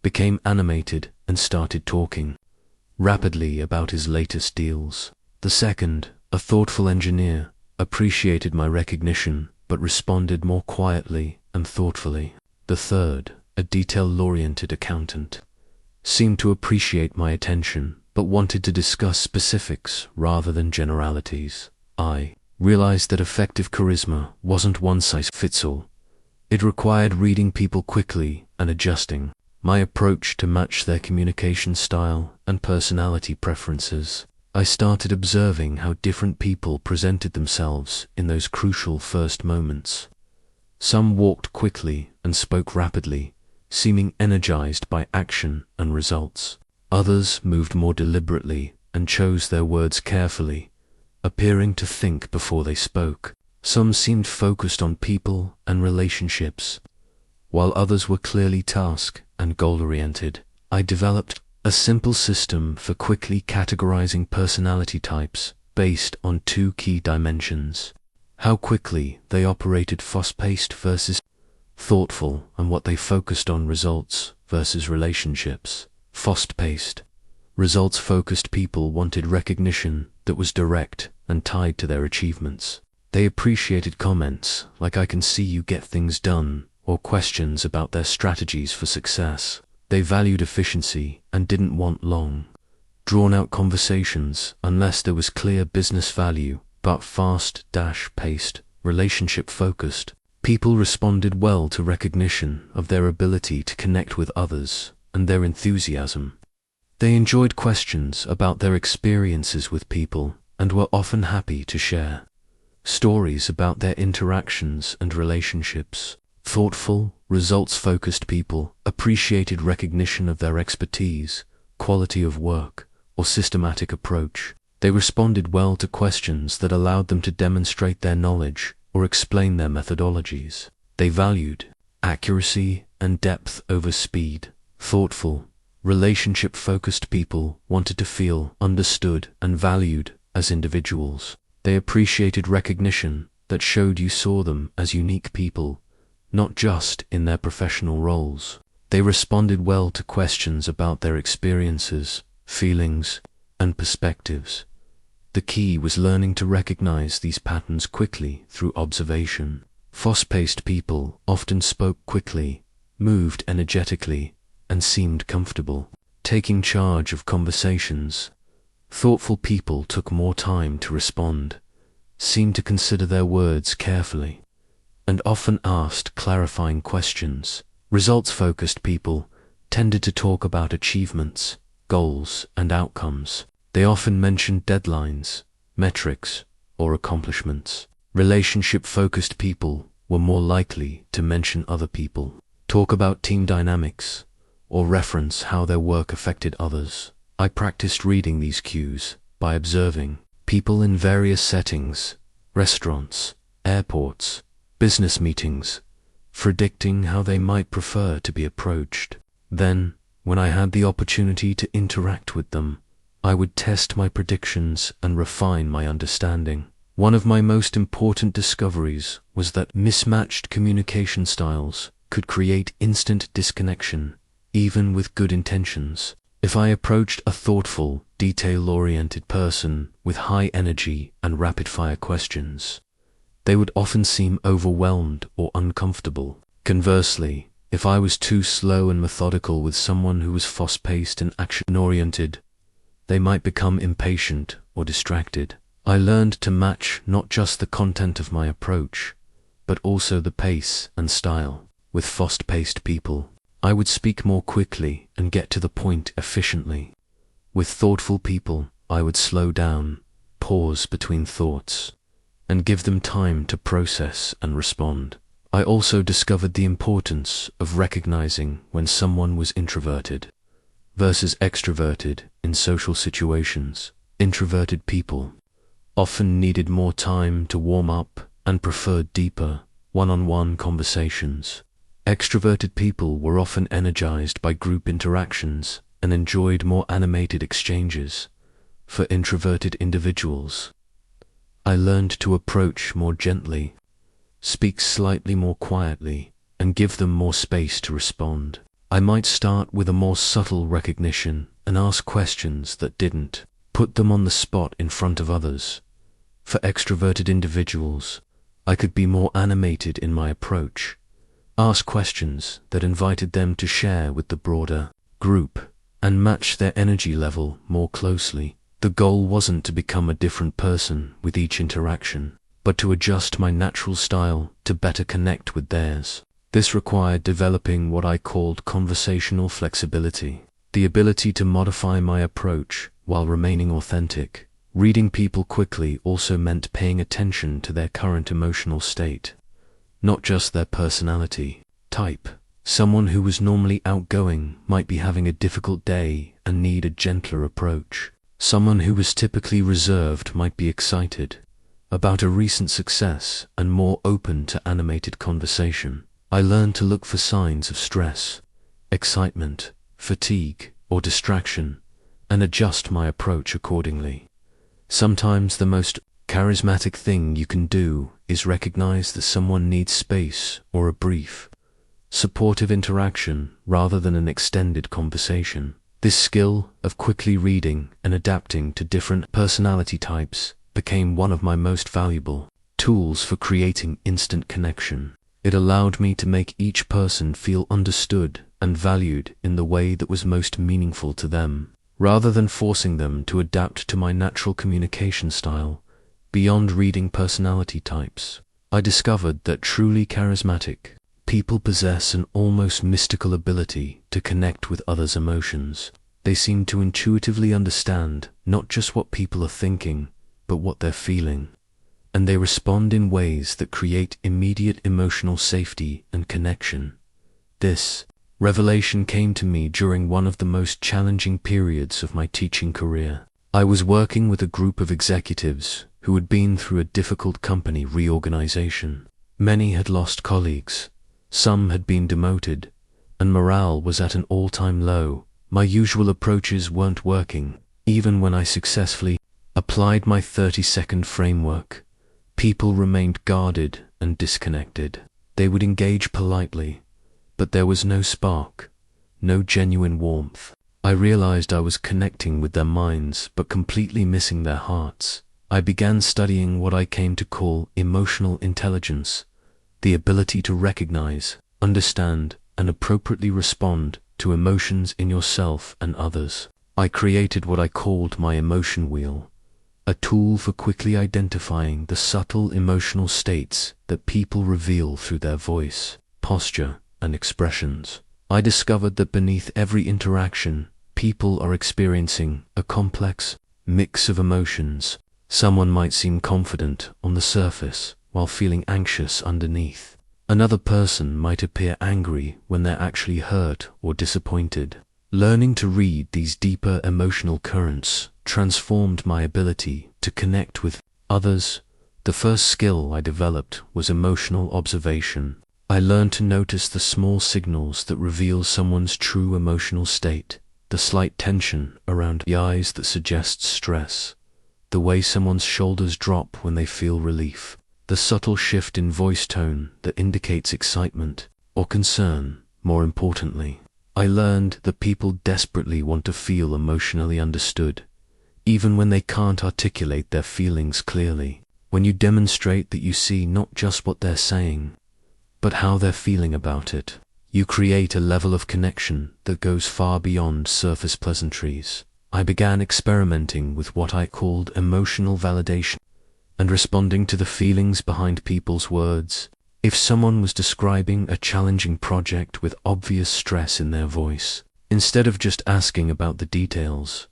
S1: became animated and started talking rapidly about his latest deals. The second, a thoughtful engineer, appreciated my recognition but responded more quietly and thoughtfully. The third, a detail-oriented accountant, seemed to appreciate my attention but wanted to discuss specifics rather than generalities. I realized that effective charisma wasn't one-size-fits-all. It required reading people quickly and adjusting my approach to match their communication style and personality preferences. I started observing how different people presented themselves in those crucial first moments. Some walked quickly and spoke rapidly, seeming energized by action and results. Others moved more deliberately and chose their words carefully, appearing to think before they spoke. Some seemed focused on people and relationships, while others were clearly task and goal-oriented. I developed a simple system for quickly categorizing personality types based on two key dimensions: how quickly they operated fast-paced versus thoughtful, and what they focused on, results versus relationships. Fast-paced, results-focused people wanted recognition that was direct and tied to their achievements. They appreciated comments like "I can see you get things done," or questions about their strategies for success. They valued efficiency and didn't want long, drawn-out conversations unless there was clear business value. But fast-paced, relationship-focused people responded well to recognition of their ability to connect with others and their enthusiasm. They enjoyed questions about their experiences with people and were often happy to share stories about their interactions and relationships. Thoughtful, results-focused people appreciated recognition of their expertise, quality of work, or systematic approach. They responded well to questions that allowed them to demonstrate their knowledge or explain their methodologies. They valued accuracy and depth over speed. Thoughtful, relationship-focused people wanted to feel understood and valued as individuals. They appreciated recognition that showed you saw them as unique people, not just in their professional roles. They responded well to questions about their experiences, feelings, and perspectives. The key was learning to recognize these patterns quickly through observation. Fast-paced people often spoke quickly, moved energetically, and seemed comfortable taking charge of conversations. Thoughtful people took more time to respond, seemed to consider their words carefully, and often asked clarifying questions. Results-focused people tended to talk about achievements, goals, and outcomes. They often mentioned deadlines, metrics, or accomplishments. Relationship-focused people were more likely to mention other people, talk about team dynamics, or reference how their work affected others. I practiced reading these cues by observing people in various settings, restaurants, airports, business meetings, predicting how they might prefer to be approached. Then, when I had the opportunity to interact with them, I would test my predictions and refine my understanding. One of my most important discoveries was that mismatched communication styles could create instant disconnection, even with good intentions. If I approached a thoughtful, detail-oriented person with high energy and rapid-fire questions, they would often seem overwhelmed or uncomfortable. Conversely, if I was too slow and methodical with someone who was fast-paced and action-oriented, they might become impatient or distracted. I learned to match not just the content of my approach, but also the pace and style. With fast-paced people, I would speak more quickly and get to the point efficiently. With thoughtful people, I would slow down, pause between thoughts, and give them time to process and respond. I also discovered the importance of recognizing when someone was introverted versus extroverted in social situations. Introverted people often needed more time to warm up and preferred deeper, one-on-one conversations. Extroverted people were often energized by group interactions and enjoyed more animated exchanges. For introverted individuals, I learned to approach more gently, speak slightly more quietly, and give them more space to respond. I might start with a more subtle recognition and ask questions that didn't put them on the spot in front of others. For extroverted individuals, I could be more animated in my approach, ask questions that invited them to share with the broader group, and match their energy level more closely. The goal wasn't to become a different person with each interaction, but to adjust my natural style to better connect with theirs. This required developing what I called conversational flexibility, the ability to modify my approach while remaining authentic. Reading people quickly also meant paying attention to their current emotional state, not just their personality type. Someone who was normally outgoing might be having a difficult day and need a gentler approach. Someone who was typically reserved might be excited about a recent success and more open to animated conversation. I learned to look for signs of stress, excitement, fatigue, or distraction, and adjust my approach accordingly. Sometimes the most charismatic thing you can do is recognize that someone needs space or a brief, supportive interaction rather than an extended conversation. This skill of quickly reading and adapting to different personality types became one of my most valuable tools for creating instant connection. It allowed me to make each person feel understood and valued in the way that was most meaningful to them, rather than forcing them to adapt to my natural communication style. Beyond reading personality types, I discovered that truly charismatic people possess an almost mystical ability to connect with others' emotions. They seem to intuitively understand not just what people are thinking, but what they're feeling, and they respond in ways that create immediate emotional safety and connection. This revelation came to me during one of the most challenging periods of my teaching career. I was working with a group of executives who had been through a difficult company reorganization. Many had lost colleagues, some had been demoted, and morale was at an all-time low. My usual approaches weren't working. Even when I successfully applied my 30-second framework, people remained guarded and disconnected. They would engage politely, but there was no spark, no genuine warmth. I realized I was connecting with their minds but completely missing their hearts. I began studying what I came to call emotional intelligence, the ability to recognize, understand, and appropriately respond to emotions in yourself and others. I created what I called my emotion wheel, a tool for quickly identifying the subtle emotional states that people reveal through their voice, posture, and expressions. I discovered that beneath every interaction, people are experiencing a complex mix of emotions. Someone might seem confident on the surface while feeling anxious underneath. Another person might appear angry when they're actually hurt or disappointed. Learning to read these deeper emotional currents transformed my ability to connect with others. The first skill I developed was emotional observation. I learned to notice the small signals that reveal someone's true emotional state, the slight tension around the eyes that suggests stress, the way someone's shoulders drop when they feel relief, the subtle shift in voice tone that indicates excitement or concern. More importantly, I learned that people desperately want to feel emotionally understood, even when they can't articulate their feelings clearly. When you demonstrate that you see not just what they're saying, but how they're feeling about it, you create a level of connection that goes far beyond surface pleasantries. I began experimenting with what I called emotional validation and responding to the feelings behind people's words. If someone was describing a challenging project with obvious stress in their voice, instead of just asking about the details,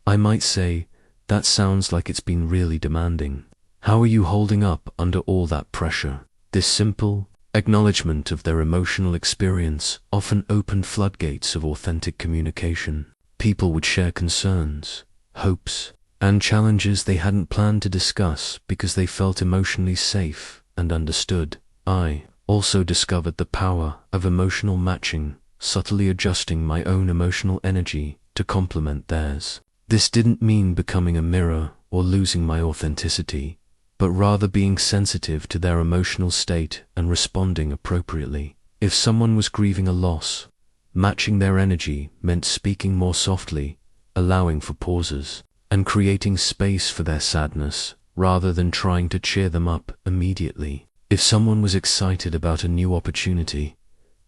S1: I might say, "That sounds like it's been really demanding. How are you holding up under all that pressure?" This simple acknowledgement of their emotional experience often opened floodgates of authentic communication. People would share concerns, hopes, and challenges they hadn't planned to discuss because they felt emotionally safe and understood. I also discovered the power of emotional matching, subtly adjusting my own emotional energy to complement theirs. This didn't mean becoming a mirror or losing my authenticity, but rather being sensitive to their emotional state and responding appropriately. If someone was grieving a loss, matching their energy meant speaking more softly, allowing for pauses, and creating space for their sadness rather than trying to cheer them up immediately. If someone was excited about a new opportunity,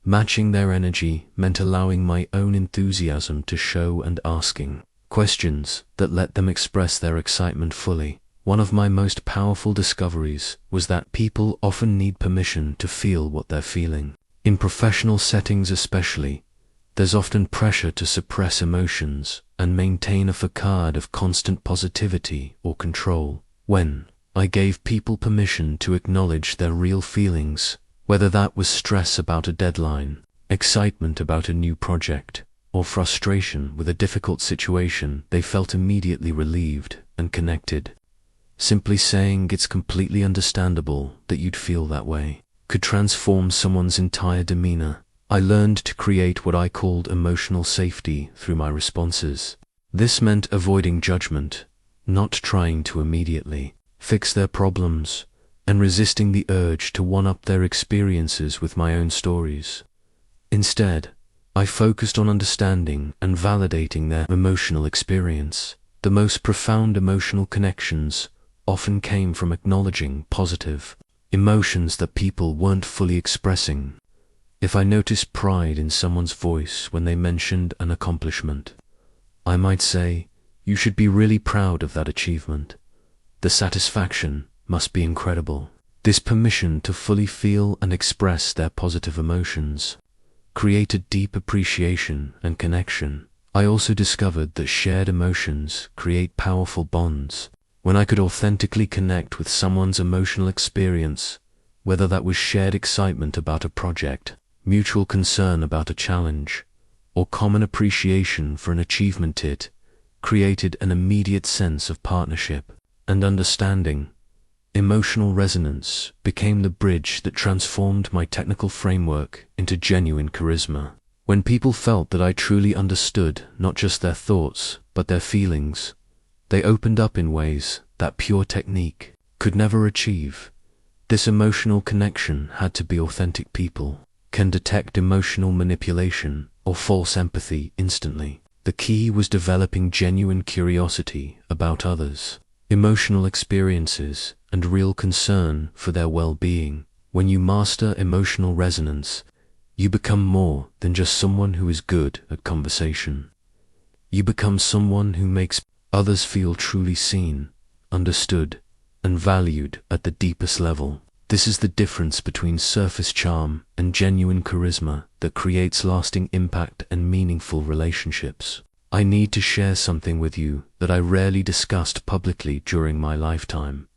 S1: matching their energy meant allowing my own enthusiasm to show and asking questions that let them express their excitement fully. One of my most powerful discoveries was that people often need permission to feel what they're feeling. In professional settings especially, There's often pressure to suppress emotions and maintain a facade of constant positivity or control. When I gave people permission to acknowledge their real feelings, whether that was stress about a deadline, excitement about a new project, or frustration with a difficult situation, they felt immediately relieved and connected. Simply saying it's completely understandable that you'd feel that way could transform someone's entire demeanor. I learned to create what I called emotional safety through my responses. This meant avoiding judgment, not trying to immediately fix their problems, and resisting the urge to one-up their experiences with my own stories. Instead, I focused on understanding and validating their emotional experience. The most profound emotional connections often came from acknowledging positive emotions that people weren't fully expressing. If I noticed pride in someone's voice when they mentioned an accomplishment, I might say, "You should be really proud of that achievement. The satisfaction must be incredible." This permission to fully feel and express their positive emotions created deep appreciation and connection. I also discovered that shared emotions create powerful bonds. When I could authentically connect with someone's emotional experience, whether that was shared excitement about a project, mutual concern about a challenge, or common appreciation for an achievement, it created an immediate sense of partnership and understanding. Emotional resonance became the bridge that transformed my technical framework into genuine charisma. When people felt that I truly understood not just their thoughts, but their feelings, they opened up in ways that pure technique could never achieve. This emotional connection had to be authentic. People can detect emotional manipulation or false empathy instantly. The key was developing genuine curiosity about others' emotional experiences and real concern for their well-being. When you master emotional resonance, you become more than just someone who is good at conversation. You become someone who makes others feel truly seen, understood, and valued at the deepest level. This is the difference between surface charm and genuine charisma that creates lasting impact and meaningful relationships. I need to share something with you that I rarely discussed publicly during my lifetime.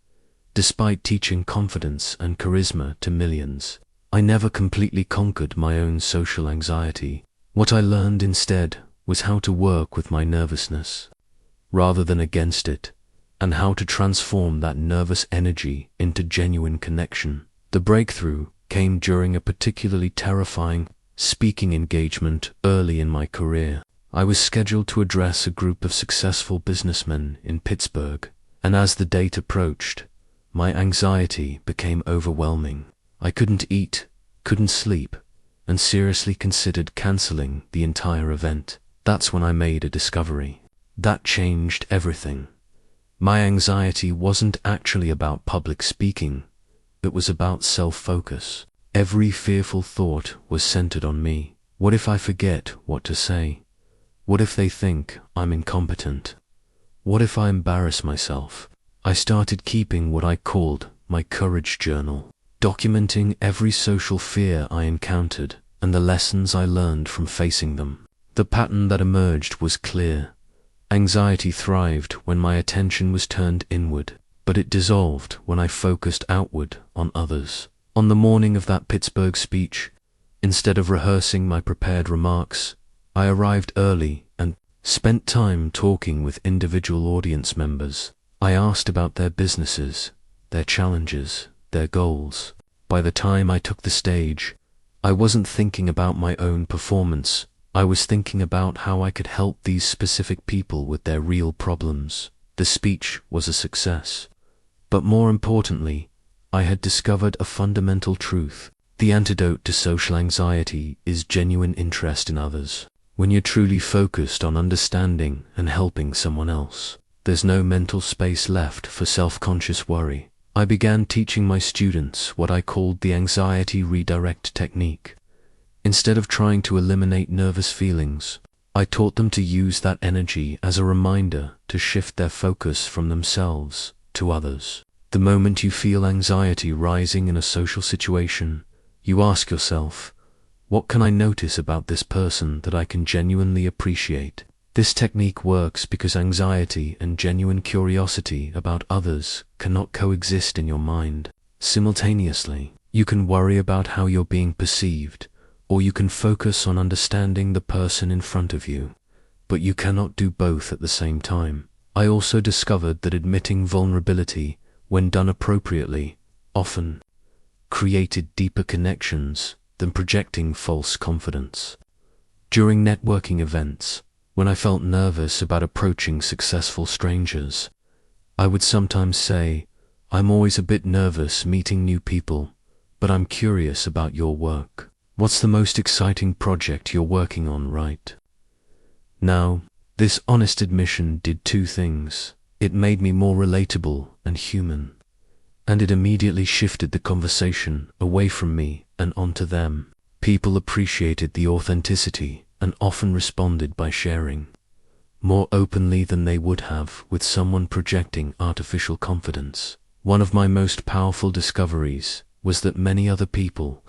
S1: Despite teaching confidence and charisma to millions, I never completely conquered my own social anxiety. What I learned instead was how to work with my nervousness rather than against it, and how to transform that nervous energy into genuine connection. The breakthrough came during a particularly terrifying speaking engagement early in my career. I was scheduled to address a group of successful businessmen in Pittsburgh, and as the date approached, my anxiety became overwhelming. I couldn't eat, couldn't sleep, and seriously considered canceling the entire event. That's when I made a discovery that changed everything. My anxiety wasn't actually about public speaking, it was about self-focus. Every fearful thought was centered on me. What if I forget what to say? What if they think I'm incompetent? What if I embarrass myself? I started keeping what I called my courage journal, documenting every social fear I encountered and the lessons I learned from facing them. The pattern that emerged was clear. Anxiety thrived when my attention was turned inward, but it dissolved when I focused outward on others. On the morning of that Pittsburgh speech, instead of rehearsing my prepared remarks, I arrived early and spent time talking with individual audience members. I asked about their businesses, their challenges, their goals. By the time I took the stage, I wasn't thinking about my own performance. I was thinking about how I could help these specific people with their real problems. The speech was a success. But more importantly, I had discovered a fundamental truth. The antidote to social anxiety is genuine interest in others. When you're truly focused on understanding and helping someone else, there's no mental space left for self-conscious worry. I began teaching my students what I called the anxiety redirect technique. Instead of trying to eliminate nervous feelings, I taught them to use that energy as a reminder to shift their focus from themselves to others. The moment you feel anxiety rising in a social situation, you ask yourself, What can I notice about this person that I can genuinely appreciate? This technique works because anxiety and genuine curiosity about others cannot coexist in your mind simultaneously. You can worry about how you're being perceived, or you can focus on understanding the person in front of you, but you cannot do both at the same time. I also discovered that admitting vulnerability, when done appropriately, often created deeper connections than projecting false confidence. During networking events, when I felt nervous about approaching successful strangers, I would sometimes say, "I'm always a bit nervous meeting new people, but I'm curious about your work. What's the most exciting project you're working on right now?" This honest admission did two things. It made me more relatable and human, and it immediately shifted the conversation away from me and onto them. People appreciated the authenticity and often responded by sharing more openly than they would have with someone projecting artificial confidence. One of my most powerful discoveries was that many other people,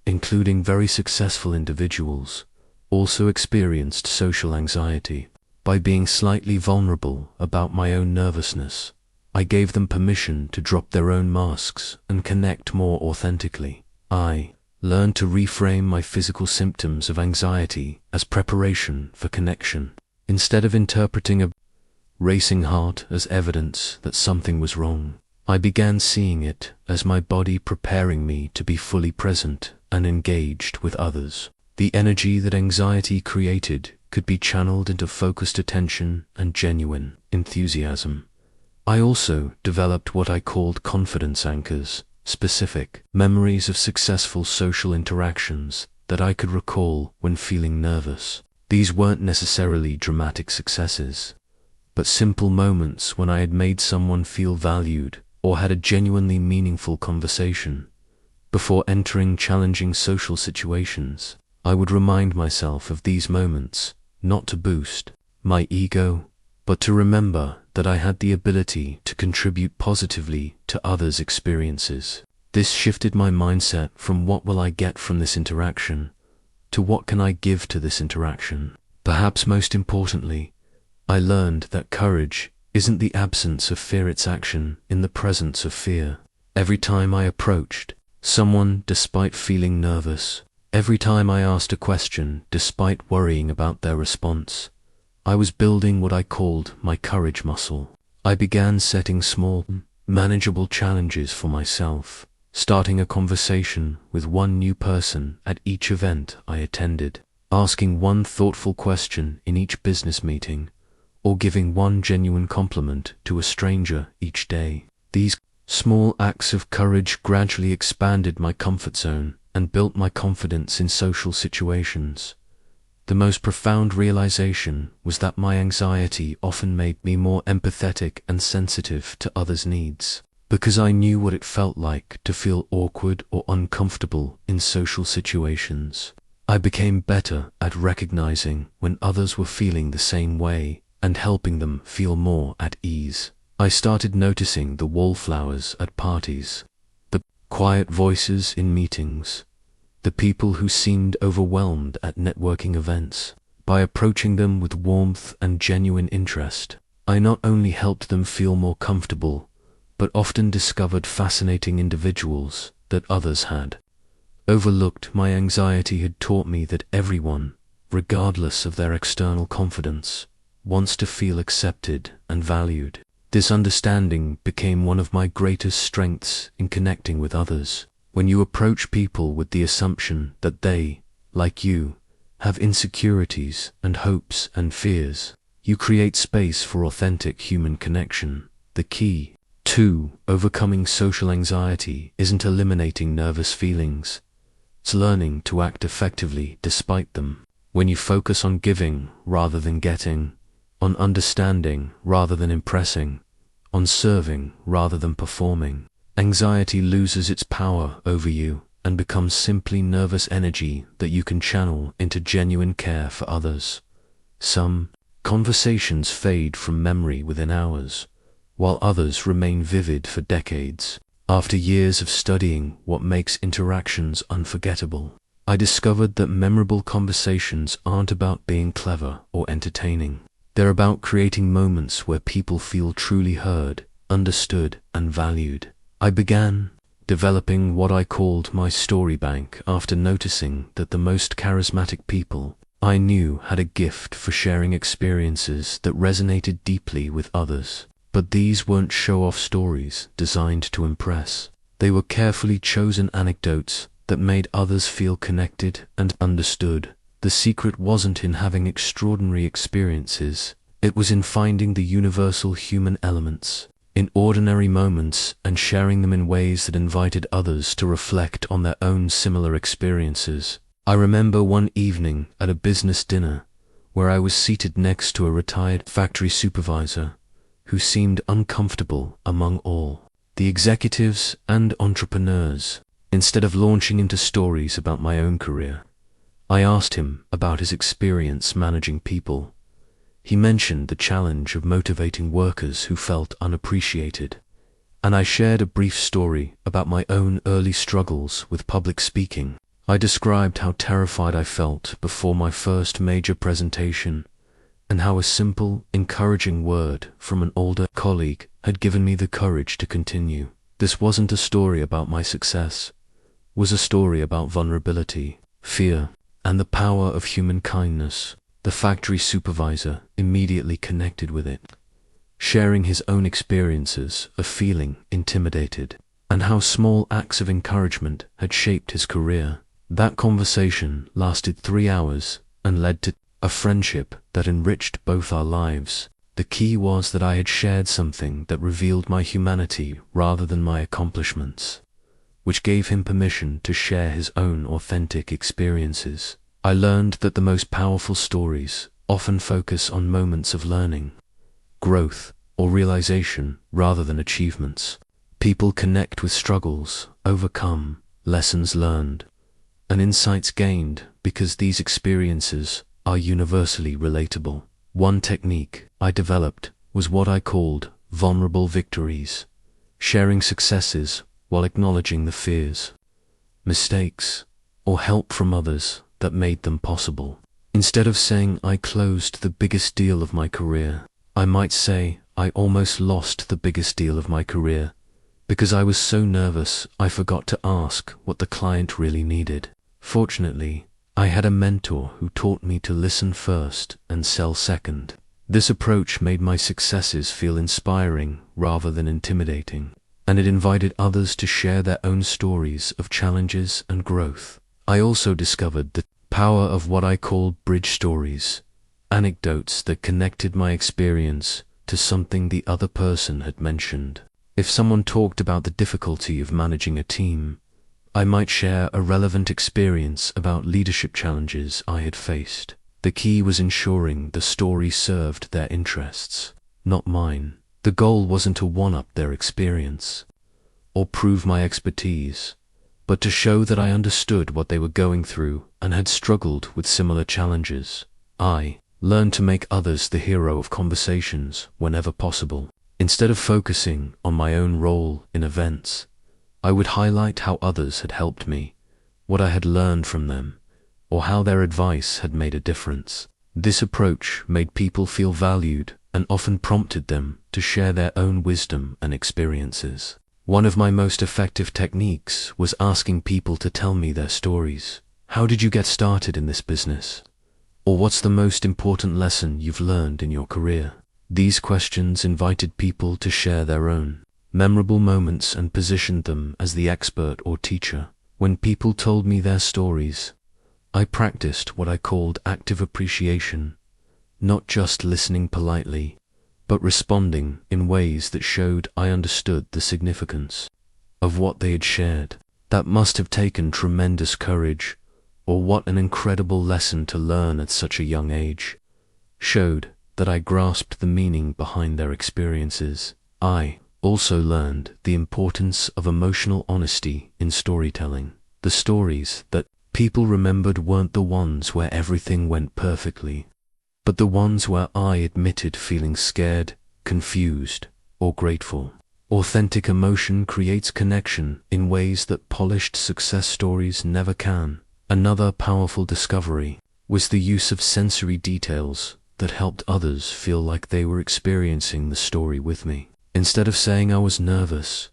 S1: including very successful individuals, also experienced social anxiety. By being slightly vulnerable about my own nervousness, I gave them permission to drop their own masks and connect more authentically. I learned to reframe my physical symptoms of anxiety as preparation for connection. Instead of interpreting a racing heart as evidence that something was wrong, I began seeing it as my body preparing me to be fully present and engaged with others. The energy that anxiety created could be channeled into focused attention and genuine enthusiasm. I also developed what I called confidence anchors, specific memories of successful social interactions that I could recall when feeling nervous. These weren't necessarily dramatic successes, but simple moments when I had made someone feel valued or had a genuinely meaningful conversation. Before entering challenging social situations, I would remind myself of these moments, not to boost my ego, but to remember that I had the ability to contribute positively to others' experiences. This shifted my mindset from what will I get from this interaction to what can I give to this interaction. Perhaps most importantly, I learned that courage isn't the absence of fear, it's action in the presence of fear. Every time I approached someone despite feeling nervous, every time I asked a question despite worrying about their response, I was building what I called my courage muscle. I began setting small, manageable challenges for myself, starting a conversation with one new person at each event I attended, asking one thoughtful question in each business meeting, or giving one genuine compliment to a stranger each day. These small acts of courage gradually expanded my comfort zone and built my confidence in social situations. The most profound realization was that my anxiety often made me more empathetic and sensitive to others' needs, because I knew what it felt like to feel awkward or uncomfortable in social situations. I became better at recognizing when others were feeling the same way and helping them feel more at ease. I started noticing the wallflowers at parties, the quiet voices in meetings, the people who seemed overwhelmed at networking events. By approaching them with warmth and genuine interest, I not only helped them feel more comfortable, but often discovered fascinating individuals that others had overlooked. My anxiety had taught me that everyone, regardless of their external confidence, wants to feel accepted and valued. This understanding became one of my greatest strengths in connecting with others. When you approach people with the assumption that they, like you, have insecurities and hopes and fears, you create space for authentic human connection. The key to overcoming social anxiety isn't eliminating nervous feelings, it's learning to act effectively despite them. When you focus on giving rather than getting, on understanding rather than impressing, on serving rather than performing, anxiety loses its power over you and becomes simply nervous energy that you can channel into genuine care for others. Some conversations fade from memory within hours, while others remain vivid for decades. After years of studying what makes interactions unforgettable, I discovered that memorable conversations aren't about being clever or entertaining. They're about creating moments where people feel truly heard, understood, and valued. I began developing what I called my story bank after noticing that the most charismatic people I knew had a gift for sharing experiences that resonated deeply with others. But these weren't show-off stories designed to impress. They were carefully chosen anecdotes that made others feel connected and understood. The secret wasn't in having extraordinary experiences, it was in finding the universal human elements in ordinary moments and sharing them in ways that invited others to reflect on their own similar experiences. I remember one evening at a business dinner where I was seated next to a retired factory supervisor who seemed uncomfortable among all the executives and entrepreneurs. Instead of launching into stories about my own career, I asked him about his experience managing people. He mentioned the challenge of motivating workers who felt unappreciated, and I shared a brief story about my own early struggles with public speaking. I described how terrified I felt before my first major presentation, and how a simple, encouraging word from an older colleague had given me the courage to continue. This wasn't a story about my success, it was a story about vulnerability, fear, and the power of human kindness. The factory supervisor immediately connected with it, sharing his own experiences of feeling intimidated, and how small acts of encouragement had shaped his career. That conversation lasted 3 hours and led to a friendship that enriched both our lives. The key was that I had shared something that revealed my humanity rather than my accomplishments, which gave him permission to share his own authentic experiences. I learned that the most powerful stories often focus on moments of learning, growth, or realization rather than achievements. People connect with struggles overcome, lessons learned, and insights gained because these experiences are universally relatable. One technique I developed was what I called vulnerable victories, sharing successes while acknowledging the fears, mistakes, or help from others that made them possible. Instead of saying I closed the biggest deal of my career, I might say I almost lost the biggest deal of my career because I was so nervous I forgot to ask what the client really needed. Fortunately, I had a mentor who taught me to listen first and sell second. This approach made my successes feel inspiring rather than intimidating, and it invited others to share their own stories of challenges and growth. I also discovered the power of what I call bridge stories, anecdotes that connected my experience to something the other person had mentioned. If someone talked about the difficulty of managing a team, I might share a relevant experience about leadership challenges I had faced. The key was ensuring the story served their interests, not mine. The goal wasn't to one-up their experience or prove my expertise, but to show that I understood what they were going through and had struggled with similar challenges. I learned to make others the hero of conversations whenever possible. Instead of focusing on my own role in events, I would highlight how others had helped me, what I had learned from them, or how their advice had made a difference. This approach made people feel valued and often prompted them to share their own wisdom and experiences. One of my most effective techniques was asking people to tell me their stories. How did you get started in this business? Or what's the most important lesson you've learned in your career? These questions invited people to share their own memorable moments and positioned them as the expert or teacher. When people told me their stories, I practiced what I called active appreciation, not just listening politely, but responding in ways that showed I understood the significance of what they had shared. That must have taken tremendous courage, or what an incredible lesson to learn at such a young age. Showed that I grasped the meaning behind their experiences. I also learned the importance of emotional honesty in storytelling. The stories that people remembered weren't the ones where everything went perfectly, but the ones where I admitted feeling scared, confused, or grateful. Authentic emotion creates connection in ways that polished success stories never can. Another powerful discovery was the use of sensory details that helped others feel like they were experiencing the story with me. Instead of saying I was nervous,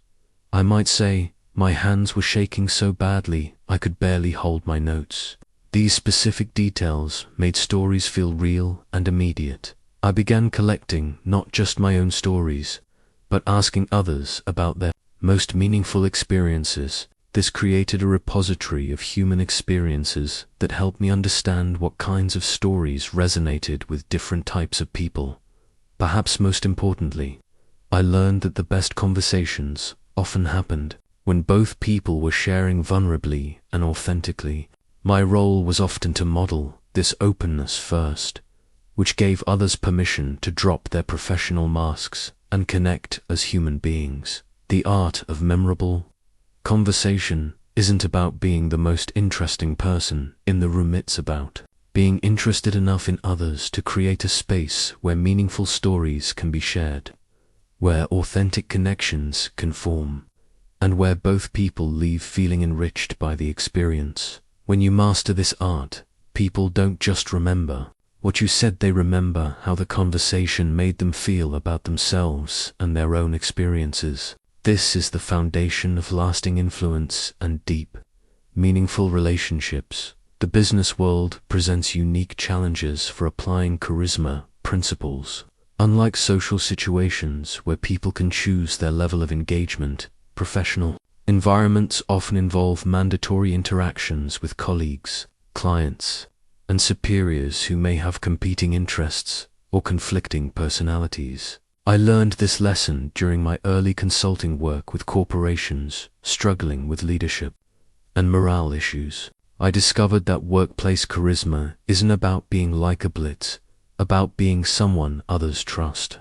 S1: I might say my hands were shaking so badly I could barely hold my notes. These specific details made stories feel real and immediate. I began collecting not just my own stories, but asking others about their most meaningful experiences. This created a repository of human experiences that helped me understand what kinds of stories resonated with different types of people. Perhaps most importantly, I learned that the best conversations often happened when both people were sharing vulnerably and authentically. My role was often to model this openness first, which gave others permission to drop their professional masks and connect as human beings. The art of memorable conversation isn't about being the most interesting person in the room, it's about being interested enough in others to create a space where meaningful stories can be shared, where authentic connections can form, and where both people leave feeling enriched by the experience. When you master this art, people don't just remember what you said, they remember how the conversation made them feel about themselves and their own experiences. This is the foundation of lasting influence and deep, meaningful relationships. The business world presents unique challenges for applying charisma principles. Unlike social situations where people can choose their level of engagement, professional environments often involve mandatory interactions with colleagues, clients, and superiors who may have competing interests or conflicting personalities. I learned this lesson during my early consulting work with corporations struggling with leadership and morale issues. I discovered that workplace charisma isn't about being likable, it's about being someone others trust,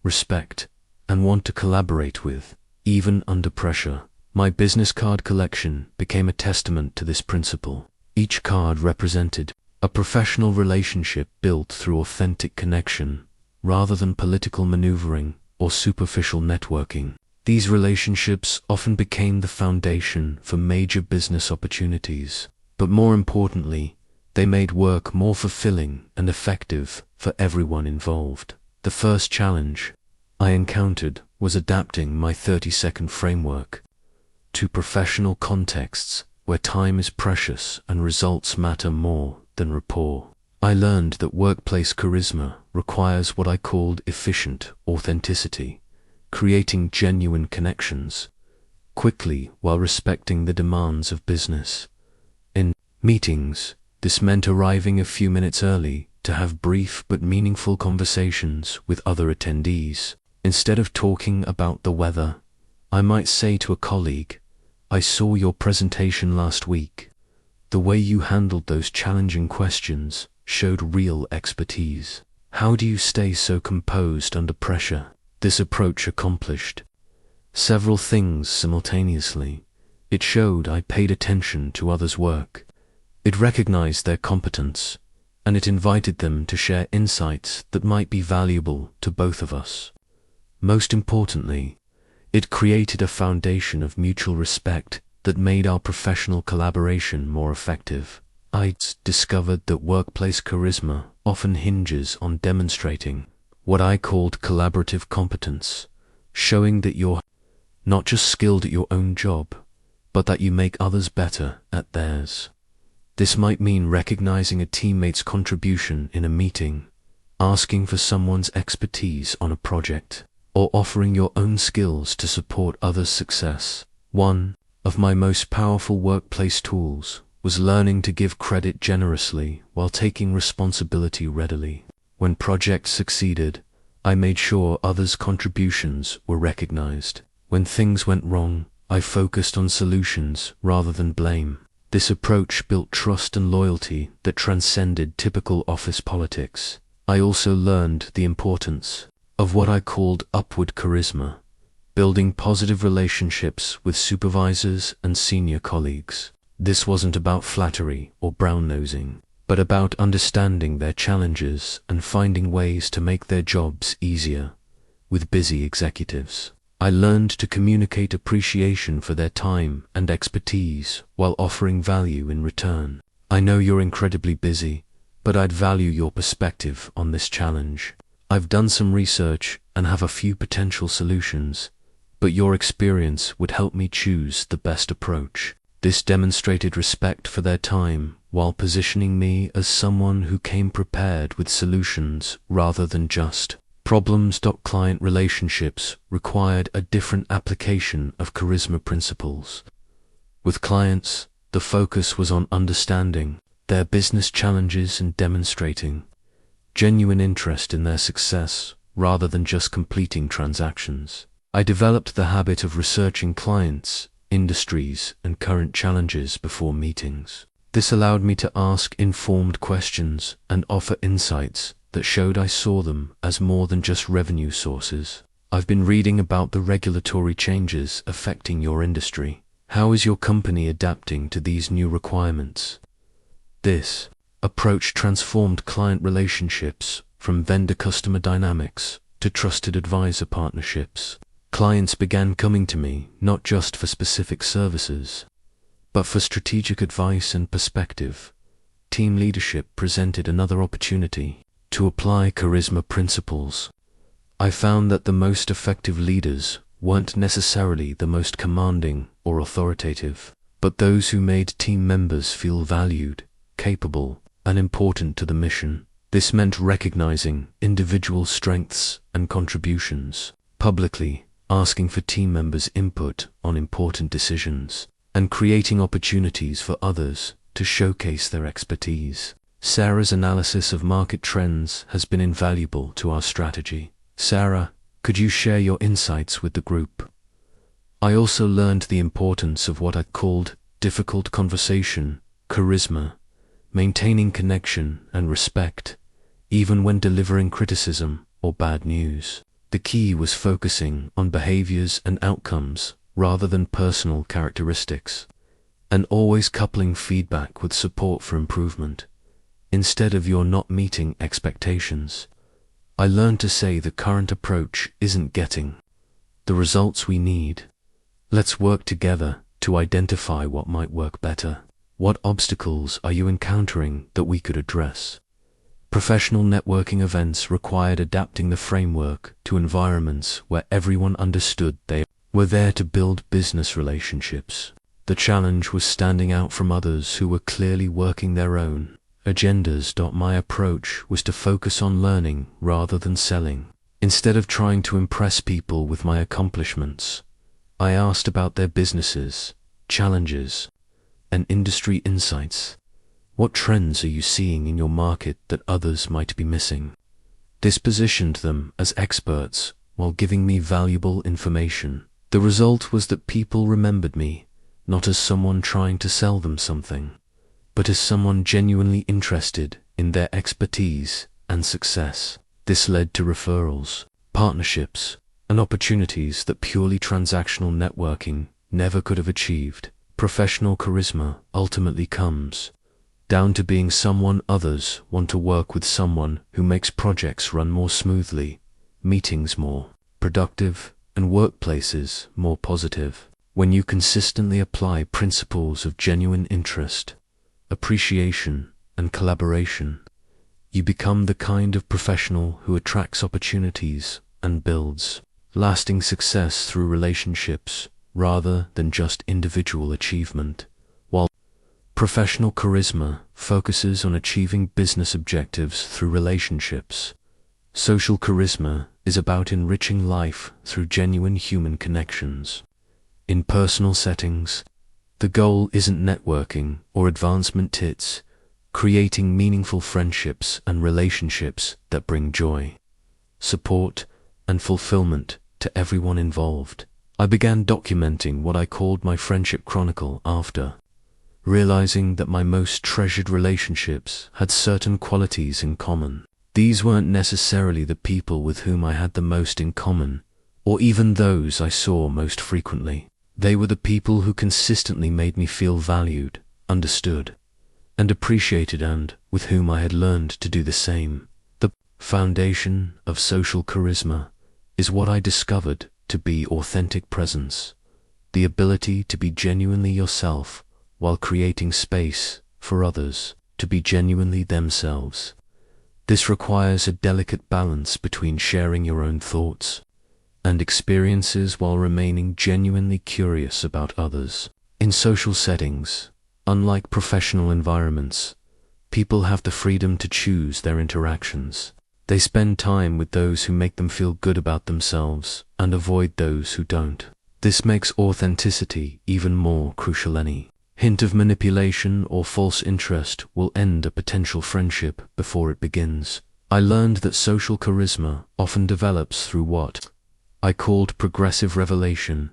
S1: respect, and want to collaborate with, even under pressure. My business card collection became a testament to this principle. Each card represented a professional relationship built through authentic connection, rather than political maneuvering or superficial networking. These relationships often became the foundation for major business opportunities, but more importantly, they made work more fulfilling and effective for everyone involved. The first challenge I encountered was adapting my 30-second framework to professional contexts where time is precious and results matter more than rapport. I learned that workplace charisma requires what I called efficient authenticity, creating genuine connections quickly while respecting the demands of business. In meetings, this meant arriving a few minutes early to have brief but meaningful conversations with other attendees. Instead of talking about the weather, I might say to a colleague, "I saw your presentation last week. The way you handled those challenging questions showed real expertise. How do you stay so composed under pressure?" This approach accomplished several things simultaneously. It showed I paid attention to others' work, it recognized their competence, and it invited them to share insights that might be valuable to both of us. Most importantly, it created a foundation of mutual respect that made our professional collaboration more effective. I discovered that workplace charisma often hinges on demonstrating what I called collaborative competence, showing that you're not just skilled at your own job, but that you make others better at theirs. This might mean recognizing a teammate's contribution in a meeting, asking for someone's expertise on a project, or offering your own skills to support others' success. One of my most powerful workplace tools was learning to give credit generously while taking responsibility readily. When projects succeeded, I made sure others' contributions were recognized. When things went wrong, I focused on solutions rather than blame. This approach built trust and loyalty that transcended typical office politics. I also learned the importance of what I called upward charisma, building positive relationships with supervisors and senior colleagues. This wasn't about flattery or brown-nosing, but about understanding their challenges and finding ways to make their jobs easier. With busy executives, I learned to communicate appreciation for their time and expertise while offering value in return. I know you're incredibly busy, but I'd value your perspective on this challenge. I've done some research and have a few potential solutions, but your experience would help me choose the best approach." This demonstrated respect for their time while positioning me as someone who came prepared with solutions rather than just problems. Client relationships required a different application of charisma principles. With clients, the focus was on understanding their business challenges and demonstrating genuine interest in their success rather than just completing transactions. I developed the habit of researching clients, industries, and current challenges before meetings. This allowed me to ask informed questions and offer insights that showed I saw them as more than just revenue sources. I've been reading about the regulatory changes affecting your industry. How is your company adapting to these new requirements? This approach transformed client relationships from vendor-customer dynamics to trusted advisor partnerships. Clients began coming to me not just for specific services, but for strategic advice and perspective. Team leadership presented another opportunity to apply charisma principles. I found that the most effective leaders weren't necessarily the most commanding or authoritative, but those who made team members feel valued, capable, and important to the mission. This meant recognizing individual strengths and contributions publicly, asking for team members' input on important decisions, and creating opportunities for others to showcase their expertise. Sarah's analysis of market trends has been invaluable to our strategy. Sarah, could you share your insights with the group? I also learned the importance of what I called difficult conversation, charisma, maintaining connection and respect, even when delivering criticism or bad news. The key was focusing on behaviors and outcomes rather than personal characteristics, and always coupling feedback with support for improvement. Instead of "you're not meeting expectations," I learned to say the current approach isn't getting the results we need. Let's work together to identify what might work better. What obstacles are you encountering that we could address? Professional networking events required adapting the framework to environments where everyone understood they were there to build business relationships. The challenge was standing out from others who were clearly working their own agendas. My approach was to focus on learning rather than selling. Instead of trying to impress people with my accomplishments, I asked about their businesses, challenges, and industry insights. What trends are you seeing in your market that others might be missing? This positioned them as experts while giving me valuable information. The result was that people remembered me not as someone trying to sell them something, but as someone genuinely interested in their expertise and success. This led to referrals, partnerships, and opportunities that purely transactional networking never could have achieved. Professional charisma ultimately comes down to being someone others want to work with, someone who makes projects run more smoothly, meetings more productive, and workplaces more positive. When you consistently apply principles of genuine interest, appreciation, and collaboration, you become the kind of professional who attracts opportunities and builds lasting success through relationships rather than just individual achievement. While professional charisma focuses on achieving business objectives through relationships, social charisma is about enriching life through genuine human connections. In personal settings, the goal isn't networking or advancement, it's creating meaningful friendships and relationships that bring joy, support, and fulfillment to everyone involved. I began documenting what I called my friendship chronicle after realizing that my most treasured relationships had certain qualities in common. These weren't necessarily the people with whom I had the most in common, or even those I saw most frequently. They were the people who consistently made me feel valued, understood, and appreciated, and with whom I had learned to do the same. The foundation of social charisma is what I discovered to be authentic presence, the ability to be genuinely yourself while creating space for others, to be genuinely themselves. This requires a delicate balance between sharing your own thoughts and experiences while remaining genuinely curious about others. In social settings, unlike professional environments, people have the freedom to choose their interactions. They spend time with those who make them feel good about themselves and avoid those who don't. This makes authenticity even more crucial. Any hint of manipulation or false interest will end a potential friendship before it begins. I learned that social charisma often develops through what I called progressive revelation,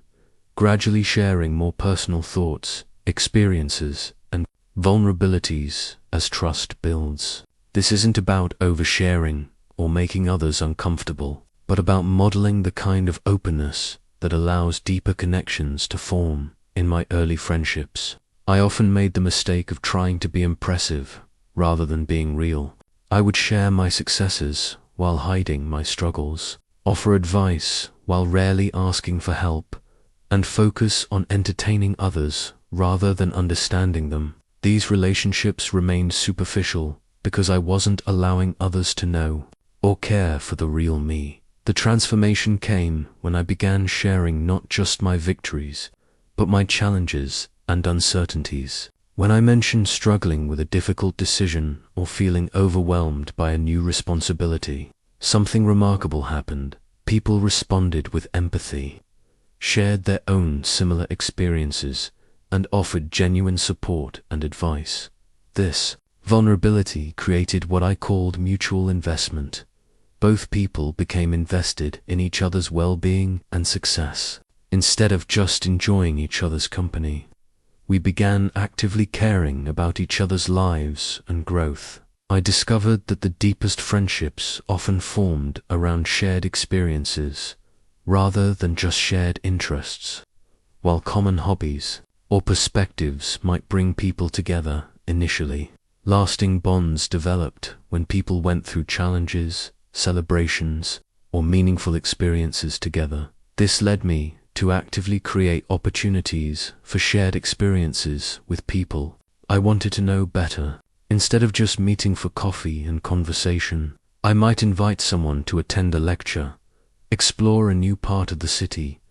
S1: gradually sharing more personal thoughts, experiences, and vulnerabilities as trust builds. This isn't about oversharing or making others uncomfortable, but about modeling the kind of openness that allows deeper connections to form. In my early friendships, I often made the mistake of trying to be impressive rather than being real. I would share my successes while hiding my struggles, offer advice while rarely asking for help, and focus on entertaining others rather than understanding them. These relationships remained superficial because I wasn't allowing others to know or care for the real me. The transformation came when I began sharing not just my victories, but my challenges and uncertainties. When I mentioned struggling with a difficult decision or feeling overwhelmed by a new responsibility, something remarkable happened. People responded with empathy, shared their own similar experiences, and offered genuine support and advice. This vulnerability created what I called mutual investment. Both people became invested in each other's well-being and success. Instead of just enjoying each other's company, we began actively caring about each other's lives and growth. I discovered that the deepest friendships often formed around shared experiences rather than just shared interests. While common hobbies or perspectives might bring people together initially, lasting bonds developed when people went through challenges, celebrations, or meaningful experiences together. This led me to actively create opportunities for shared experiences with people I wanted to know better. Instead of just meeting for coffee and conversation, I might invite someone to attend a lecture, explore a new part of the city,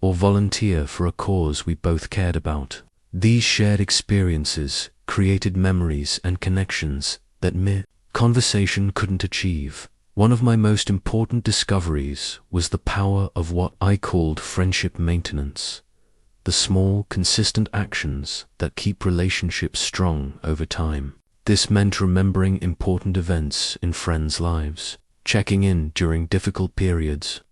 S1: or volunteer for a cause we both cared about. These shared experiences created memories and connections that mere conversation couldn't achieve. One of my most important discoveries was the power of what I called friendship maintenance, the small, consistent actions that keep relationships strong over time. This meant remembering important events in friends' lives, checking in during difficult periods,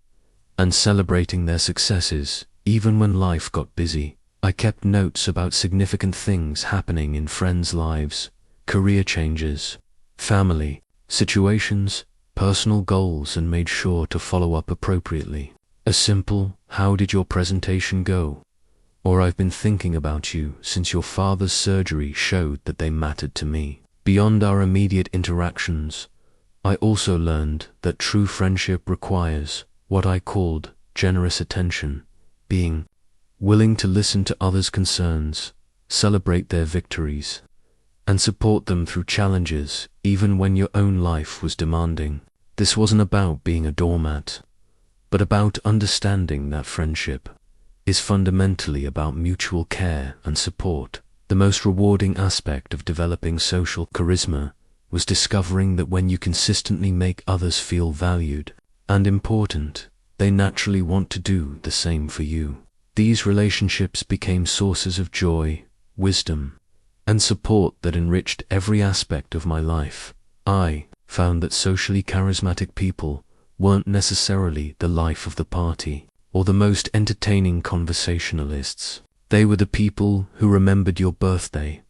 S1: and celebrating their successes even when life got busy. I kept notes about significant things happening in friends' lives, career changes, family situations, personal goals, and made sure to follow up appropriately. A simple, "How did your presentation go?" or "I've been thinking about you since your father's surgery," showed that they mattered to me. Beyond our immediate interactions, I also learned that true friendship requires what I called generous attention, being willing to listen to others' concerns, celebrate their victories, and support them through challenges even when your own life was demanding. This wasn't about being a doormat, but about understanding that friendship is fundamentally about mutual care and support. The most rewarding aspect of developing social charisma was discovering that when you consistently make others feel valued and important, they naturally want to do the same for you. These relationships became sources of joy, wisdom, and support that enriched every aspect of my life. I found that socially charismatic people weren't necessarily the life of the party or the most entertaining conversationalists. They were the people who remembered your birthday,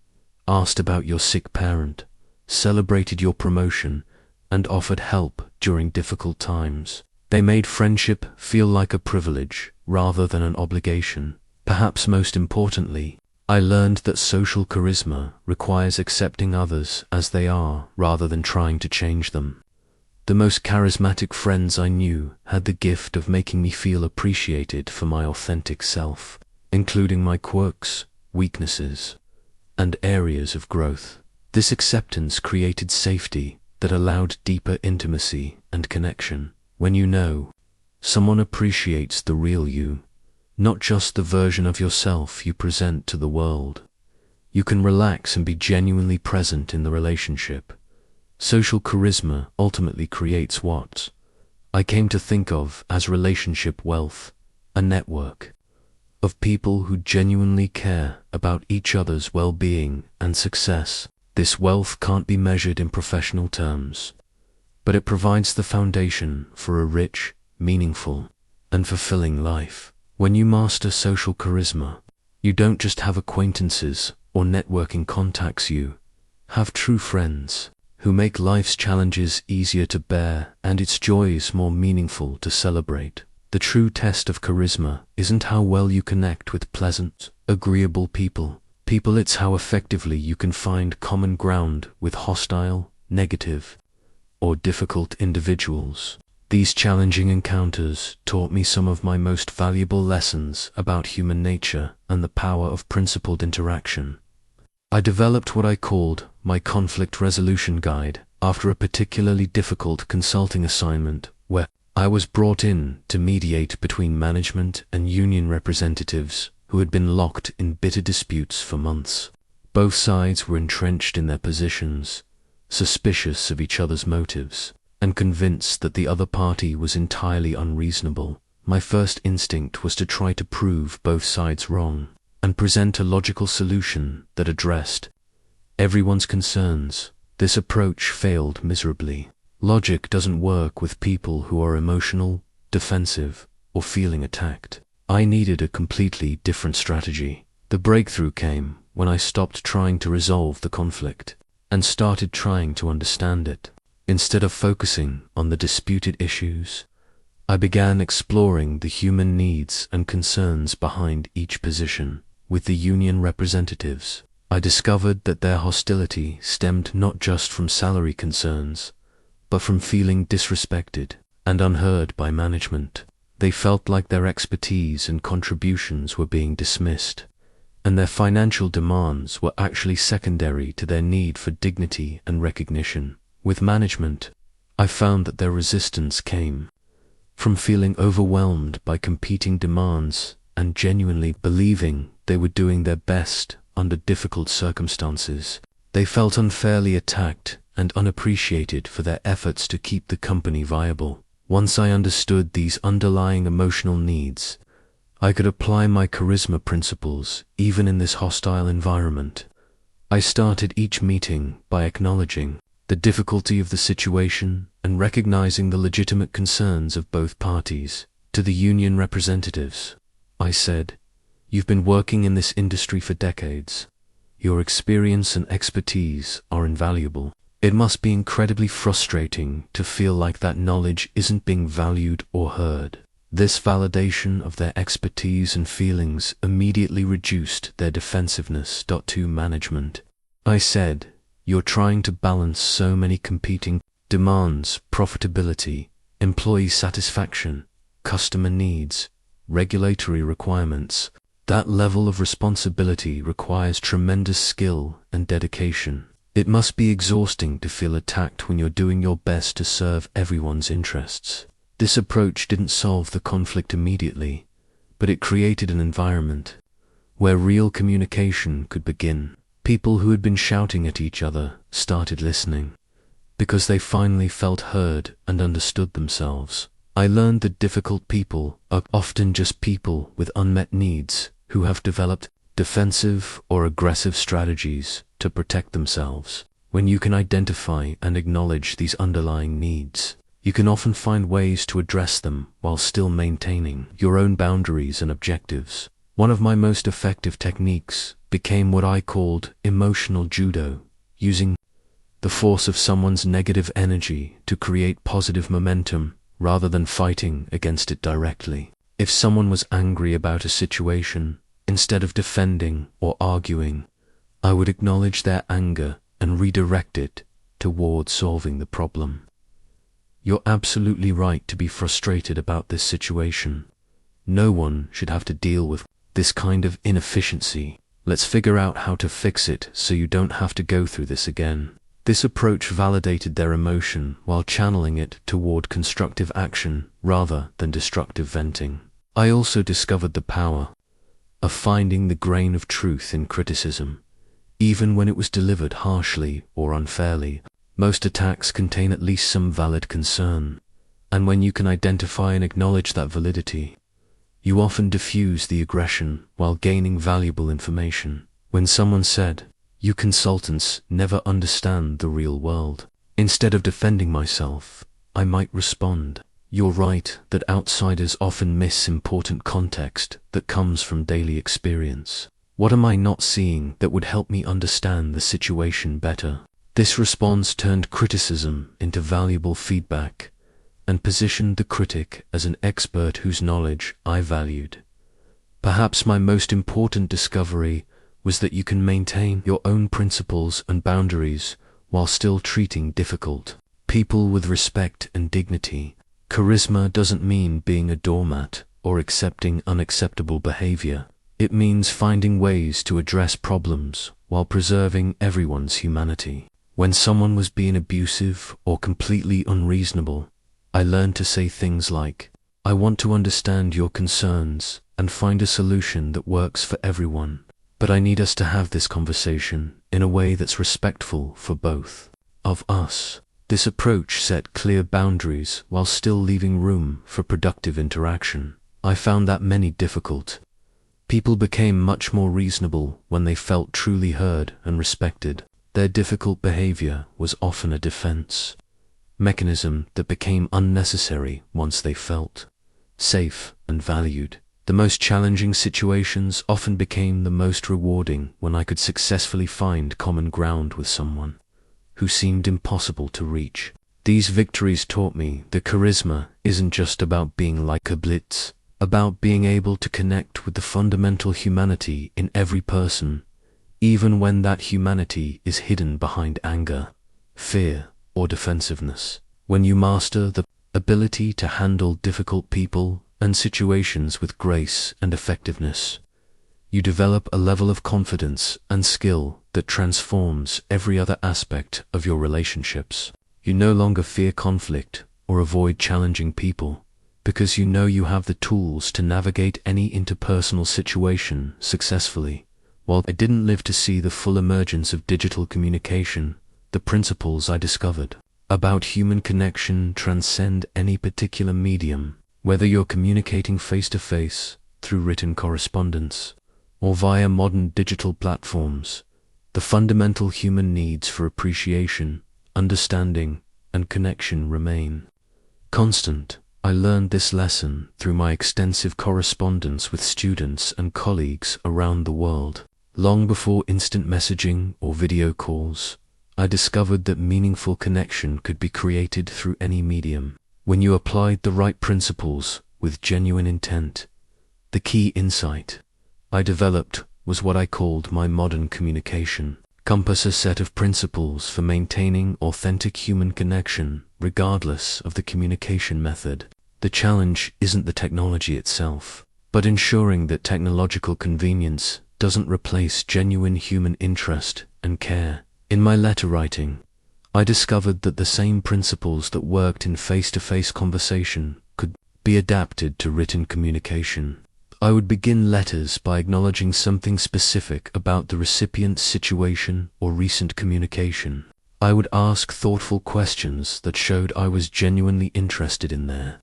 S1: asked about your sick parent, celebrated your promotion, and offered help during difficult times. They made friendship feel like a privilege rather than an obligation. Perhaps most importantly, I learned that social charisma requires accepting others as they are rather than trying to change them. The most charismatic friends I knew had the gift of making me feel appreciated for my authentic self, including my quirks, weaknesses, and areas of growth. This acceptance created safety that allowed deeper intimacy and connection. When you know someone appreciates the real you, not just the version of yourself you present to the world, you can relax and be genuinely present in the relationship. Social charisma ultimately creates what I came to think of as relationship wealth, a network of people who genuinely care about each other's well-being and success. This wealth can't be measured in professional terms, but it provides the foundation for a rich, meaningful, and fulfilling life. When you master social charisma, you don't just have acquaintances or networking contacts, you have true friends who make life's challenges easier to bear and its joys more meaningful to celebrate. The true test of charisma isn't how well you connect with pleasant, agreeable people. It's how effectively you can find common ground with hostile, negative, or difficult individuals. These challenging encounters taught me some of my most valuable lessons about human nature and the power of principled interaction. I developed what I called my conflict resolution guide after a particularly difficult consulting assignment where I was brought in to mediate between management and union representatives who had been locked in bitter disputes for months. Both sides were entrenched in their positions, suspicious of each other's motives, and convinced that the other party was entirely unreasonable. My first instinct was to try to prove both sides wrong and present a logical solution that addressed everyone's concerns. This approach failed miserably. Logic doesn't work with people who are emotional, defensive, or feeling attacked. I needed a completely different strategy. The breakthrough came when I stopped trying to resolve the conflict and started trying to understand it. Instead of focusing on the disputed issues, I began exploring the human needs and concerns behind each position. With the union representatives, I discovered that their hostility stemmed not just from salary concerns, but from feeling disrespected and unheard by management. They felt like their expertise and contributions were being dismissed, and their financial demands were actually secondary to their need for dignity and recognition. With management, I found that their resistance came from feeling overwhelmed by competing demands and genuinely believing they were doing their best under difficult circumstances. They felt unfairly attacked and unappreciated for their efforts to keep the company viable. Once I understood these underlying emotional needs, I could apply my charisma principles even in this hostile environment. I started each meeting by acknowledging the difficulty of the situation and recognizing the legitimate concerns of both parties. To the union representatives, I said, "You've been working in this industry for decades. Your experience and expertise are invaluable. It must be incredibly frustrating to feel like that knowledge isn't being valued or heard." This validation of their expertise and feelings immediately reduced their defensiveness. To management, I said, "You're trying to balance so many competing demands: profitability, employee satisfaction, customer needs, regulatory requirements. That level of responsibility requires tremendous skill and dedication. It must be exhausting to feel attacked when you're doing your best to serve everyone's interests." This approach didn't solve the conflict immediately, but it created an environment where real communication could begin. People who had been shouting at each other started listening because they finally felt heard and understood themselves. I learned that difficult people are often just people with unmet needs who have developed defensive or aggressive strategies to protect themselves. When you can identify and acknowledge these underlying needs, you can often find ways to address them while still maintaining your own boundaries and objectives. One of my most effective techniques became what I called emotional judo, using the force of someone's negative energy to create positive momentum rather than fighting against it directly. If someone was angry about a situation, instead of defending or arguing, I would acknowledge their anger and redirect it toward solving the problem. "You're absolutely right to be frustrated about this situation. No one should have to deal with this kind of inefficiency. Let's figure out how to fix it so you don't have to go through this again. This approach validated their emotion while channeling it toward constructive action rather than destructive venting. I also discovered the power of finding the grain of truth in criticism, even when it was delivered harshly or unfairly. Most attacks contain at least some valid concern, and when you can identify and acknowledge that validity, you often diffuse the aggression while gaining valuable information. When someone said, "You consultants never understand the real world," instead of defending myself, I might respond, "You're right that outsiders often miss important context that comes from daily experience. What am I not seeing that would help me understand the situation better?" This response turned criticism into valuable feedback and positioned the critic as an expert whose knowledge I valued. Perhaps my most important discovery was that you can maintain your own principles and boundaries while still treating difficult people with respect and dignity. Charisma doesn't mean being a doormat or accepting unacceptable behavior. It means finding ways to address problems while preserving everyone's humanity. When someone was being abusive or completely unreasonable, I learned to say things like, "I want to understand your concerns and find a solution that works for everyone, but I need us to have this conversation in a way that's respectful for both of us." This approach set clear boundaries while still leaving room for productive interaction. I found that many difficult people became much more reasonable when they felt truly heard and respected. Their difficult behavior was often a defense mechanism that became unnecessary once they felt safe and valued. The most challenging situations often became the most rewarding when I could successfully find common ground with someone who seemed impossible to reach. These victories taught me that charisma isn't just about being like a blitz, about being able to connect with the fundamental humanity in every person, even when that humanity is hidden behind anger, fear, or defensiveness. When you master the ability to handle difficult people and situations with grace and effectiveness, you develop a level of confidence and skill that transforms every other aspect of your relationships. You no longer fear conflict or avoid challenging people, because you know you have the tools to navigate any interpersonal situation successfully. While I didn't live to see the full emergence of digital communication, the principles I discovered about human connection transcend any particular medium. Whether you're communicating face-to-face, through written correspondence, or via modern digital platforms, the fundamental human needs for appreciation, understanding, and connection remain constant. I learned this lesson through my extensive correspondence with students and colleagues around the world. Long before instant messaging or video calls, I discovered that meaningful connection could be created through any medium. When you applied the right principles with genuine intent, the key insight I developed was what I called my modern communication compass, a set of principles for maintaining authentic human connection regardless of the communication method. The challenge isn't the technology itself, but ensuring that technological convenience doesn't replace genuine human interest and care. In my letter writing, I discovered that the same principles that worked in face-to-face conversation could be adapted to written communication. I would begin letters by acknowledging something specific about the recipient's situation or recent communication. I would ask thoughtful questions that showed I was genuinely interested in their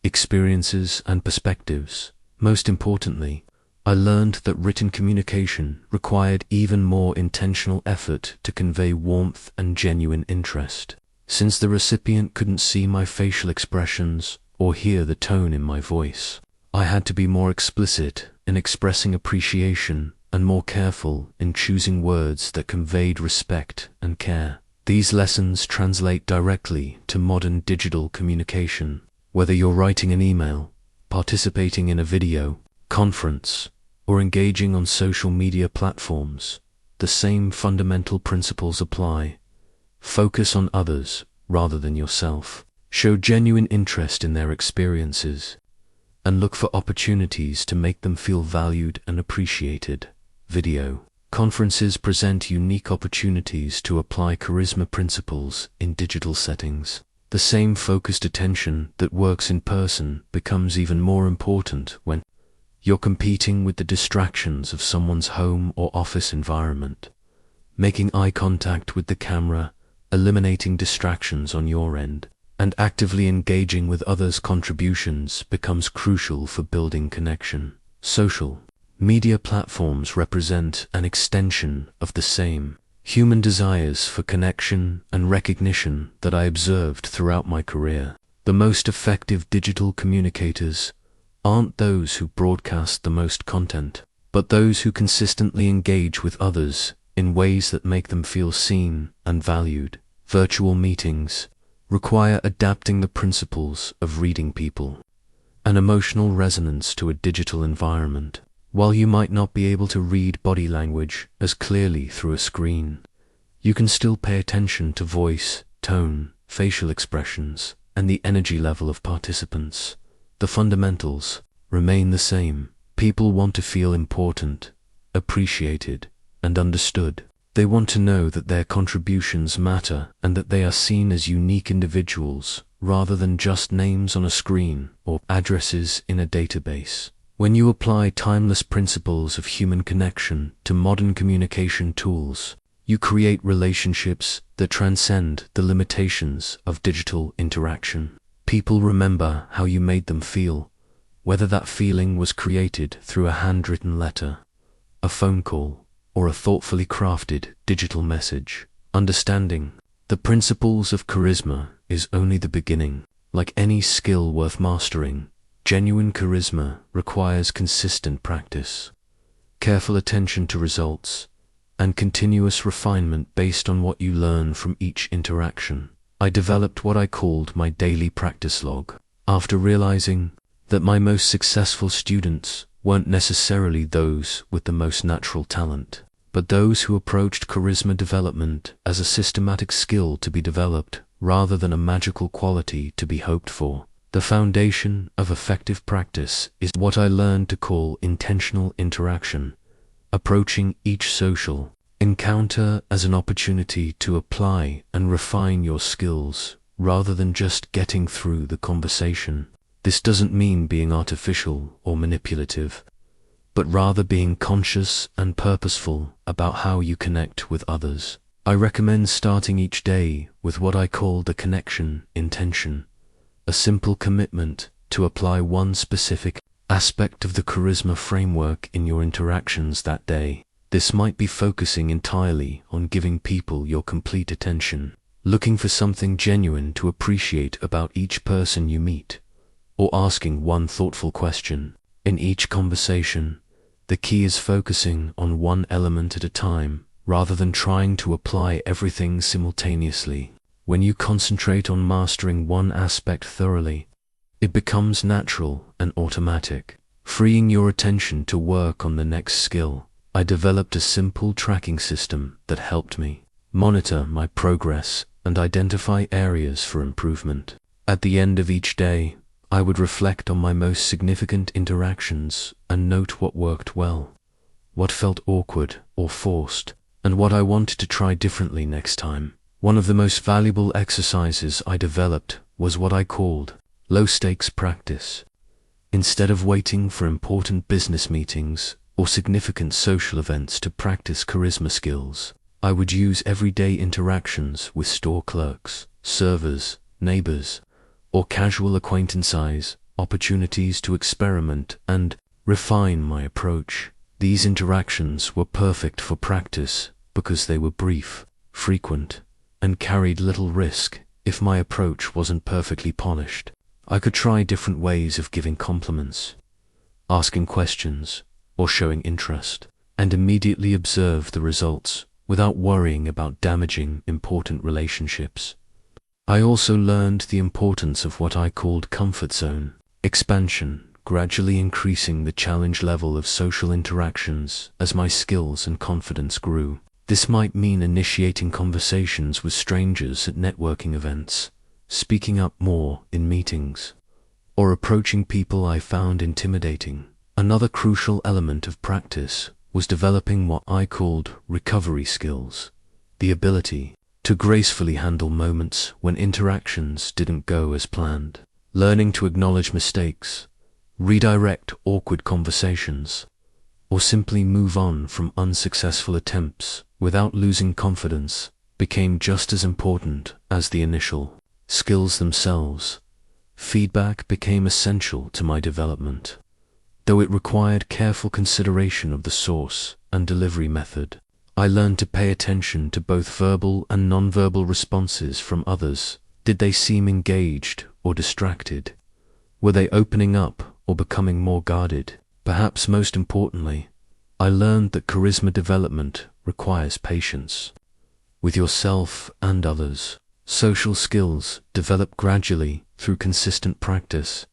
S1: experiences and perspectives. Most importantly, I learned that written communication required even more intentional effort to convey warmth and genuine interest. Since the recipient couldn't see my facial expressions or hear the tone in my voice, I had to be more explicit in expressing appreciation and more careful in choosing words that conveyed respect and care. These lessons translate directly to modern digital communication. Whether you're writing an email, participating in a video conference, or engaging on social media platforms, the same fundamental principles apply. Focus on others rather than yourself. Show genuine interest in their experiences, and look for opportunities to make them feel valued and appreciated. video. Conferences present unique opportunities to apply charisma principles in digital settings. The same focused attention that works in person becomes even more important when you're competing with the distractions of someone's home or office environment. Making eye contact with the camera, eliminating distractions on your end, and actively engaging with others' contributions becomes crucial for building connection. Social media platforms represent an extension of the same human desires for connection and recognition that I observed throughout my career. The most effective digital communicators aren't those who broadcast the most content, but those who consistently engage with others in ways that make them feel seen and valued. Virtual meetings require adapting the principles of reading people, an emotional resonance to a digital environment. While you might not be able to read body language as clearly through a screen, you can still pay attention to voice, tone, facial expressions, and the energy level of participants. The fundamentals remain the same. People want to feel important, appreciated, and understood. They want to know that their contributions matter and that they are seen as unique individuals rather than just names on a screen or addresses in a database. When you apply timeless principles of human connection to modern communication tools, you create relationships that transcend the limitations of digital interaction. People remember how you made them feel, whether that feeling was created through a handwritten letter, a phone call, or a thoughtfully crafted digital message. Understanding the principles of charisma is only the beginning. Like any skill worth mastering, genuine charisma requires consistent practice, careful attention to results, and continuous refinement based on what you learn from each interaction. I developed what I called my daily practice log. After realizing that my most successful students weren't necessarily those with the most natural talent, but those who approached charisma development as a systematic skill to be developed rather than a magical quality to be hoped for. The foundation of effective practice is what I learned to call intentional interaction, approaching each social encounter as an opportunity to apply and refine your skills rather than just getting through the conversation. This doesn't mean being artificial or manipulative, but rather being conscious and purposeful about how you connect with others. I recommend starting each day with what I call the connection intention, a simple commitment to apply one specific aspect of the charisma framework in your interactions that day. This might be focusing entirely on giving people your complete attention, looking for something genuine to appreciate about each person you meet, or asking one thoughtful question. In each conversation, the key is focusing on one element at a time, rather than trying to apply everything simultaneously. When you concentrate on mastering one aspect thoroughly, it becomes natural and automatic, freeing your attention to work on the next skill. I developed a simple tracking system that helped me monitor my progress and identify areas for improvement. At the end of each day, I would reflect on my most significant interactions and note what worked well, what felt awkward or forced, and what I wanted to try differently next time. One of the most valuable exercises I developed was what I called low-stakes practice. Instead of waiting for important business meetings or significant social events to practice charisma skills, I would use everyday interactions with store clerks, servers, neighbors, or casual acquaintances, opportunities to experiment and refine my approach. These interactions were perfect for practice because they were brief, frequent, and carried little risk. If my approach wasn't perfectly polished, I could try different ways of giving compliments, asking questions, or showing interest, and immediately observe the results without worrying about damaging important relationships. I also learned the importance of what I called comfort zone expansion, gradually increasing the challenge level of social interactions as my skills and confidence grew. This might mean initiating conversations with strangers at networking events, speaking up more in meetings, or approaching people I found intimidating. Another crucial element of practice was developing what I called recovery skills, the ability to gracefully handle moments when interactions didn't go as planned, learning to acknowledge mistakes, redirect awkward conversations, or simply move on from unsuccessful attempts without losing confidence became just as important as the initial skills themselves. Feedback became essential to my development, though it required careful consideration of the source and delivery method. I learned to pay attention to both verbal and nonverbal responses from others. Did they seem engaged or distracted? Were they opening up or becoming more guarded? Perhaps most importantly, I learned that charisma development requires patience with yourself and others. Social skills develop gradually through consistent practice,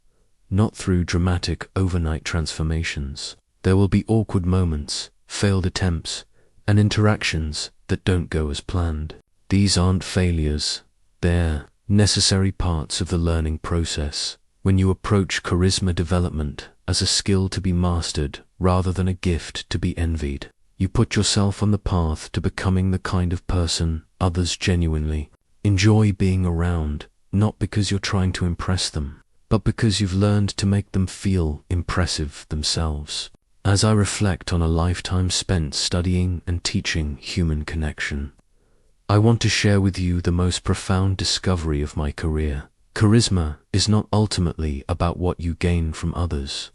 S1: not through dramatic overnight transformations. There will be awkward moments, failed attempts, and interactions that don't go as planned. These aren't failures, they're necessary parts of the learning process. When you approach charisma development as a skill to be mastered rather than a gift to be envied, you put yourself on the path to becoming the kind of person others genuinely enjoy being around, not because you're trying to impress them, but because you've learned to make them feel impressive themselves. As I reflect on a lifetime spent studying and teaching human connection, I want to share with you the most profound discovery of my career. Charisma is not ultimately about what you gain from others,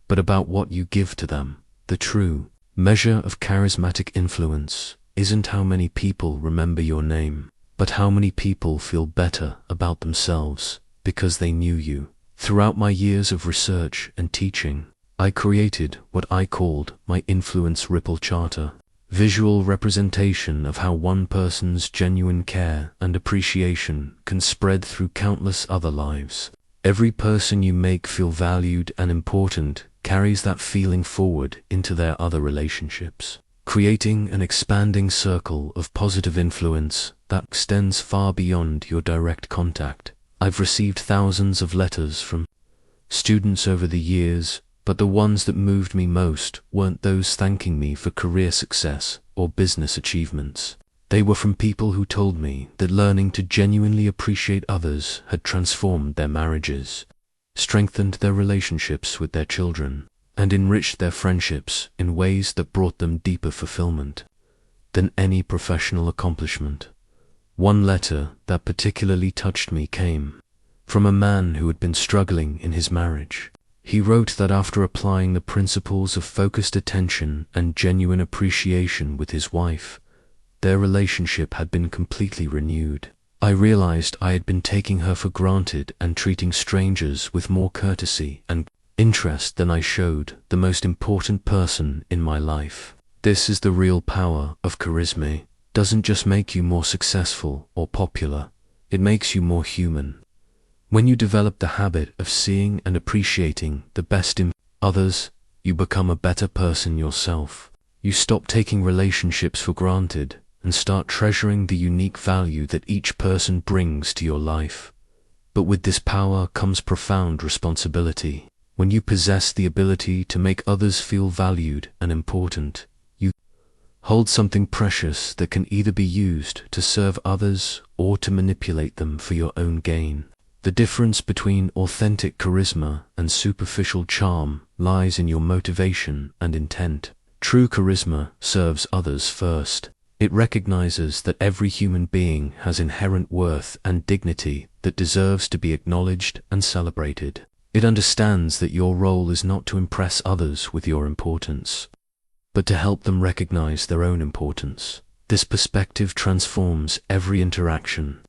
S1: but about what you give to them. The true measure of charismatic influence isn't how many people remember your name, but how many people feel better about themselves because they knew you. Throughout my years of research and teaching, I created what I called my influence ripple charter, visual representation of how one person's genuine care and appreciation can spread through countless other lives. Every person you make feel valued and important carries that feeling forward into their other relationships, creating an expanding circle of positive influence that extends far beyond your direct contact. I've received thousands of letters from students over the years, but the ones that moved me most weren't those thanking me for career success or business achievements. They were from people who told me that learning to genuinely appreciate others had transformed their marriages, strengthened their relationships with their children, and enriched their friendships in ways that brought them deeper fulfillment than any professional accomplishment. One letter that particularly touched me came from a man who had been struggling in his marriage. He wrote that after applying the principles of focused attention and genuine appreciation with his wife, their relationship had been completely renewed. I realized I had been taking her for granted and treating strangers with more courtesy and interest than I showed the most important person in my life. This is the real power of charisma. It doesn't just make you more successful or popular, it makes you more human. When you develop the habit of seeing and appreciating the best in others, you become a better person yourself. You stop taking relationships for granted and start treasuring the unique value that each person brings to your life. But with this power comes profound responsibility. When you possess the ability to make others feel valued and important, you hold something precious that can either be used to serve others or to manipulate them for your own gain. The difference between authentic charisma and superficial charm lies in your motivation and intent. True charisma serves others first. It recognizes that every human being has inherent worth and dignity that deserves to be acknowledged and celebrated. It understands that your role is not to impress others with your importance, but to help them recognize their own importance. This perspective transforms every interaction,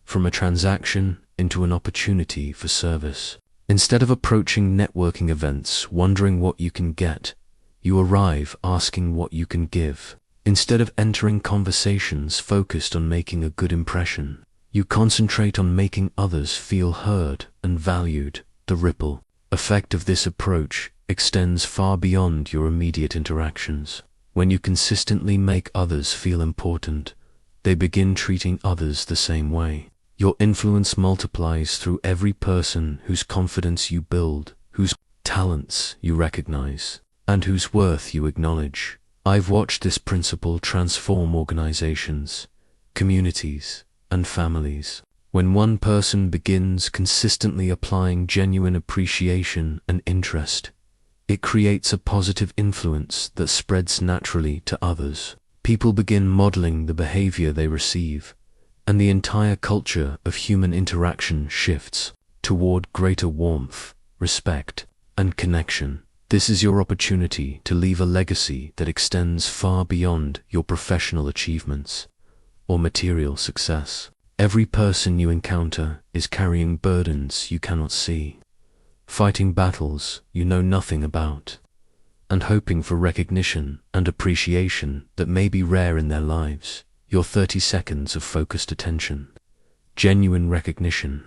S1: from a transaction into an opportunity for service. Instead of approaching networking events wondering what you can get, you arrive asking what you can give. Instead of entering conversations focused on making a good impression, you concentrate on making others feel heard and valued. The ripple effect of this approach extends far beyond your immediate interactions. When you consistently make others feel important, they begin treating others the same way. Your influence multiplies through every person whose confidence you build, whose talents you recognize, and whose worth you acknowledge. I've watched this principle transform organizations, communities, and families. When one person begins consistently applying genuine appreciation and interest, it creates a positive influence that spreads naturally to others. People begin modeling the behavior they receive, and the entire culture of human interaction shifts toward greater warmth, respect, and connection. This is your opportunity to leave a legacy that extends far beyond your professional achievements or material success. Every person you encounter is carrying burdens you cannot see, fighting battles you know nothing about, and hoping for recognition and appreciation that may be rare in their lives. Your 30 seconds of focused attention, genuine recognition,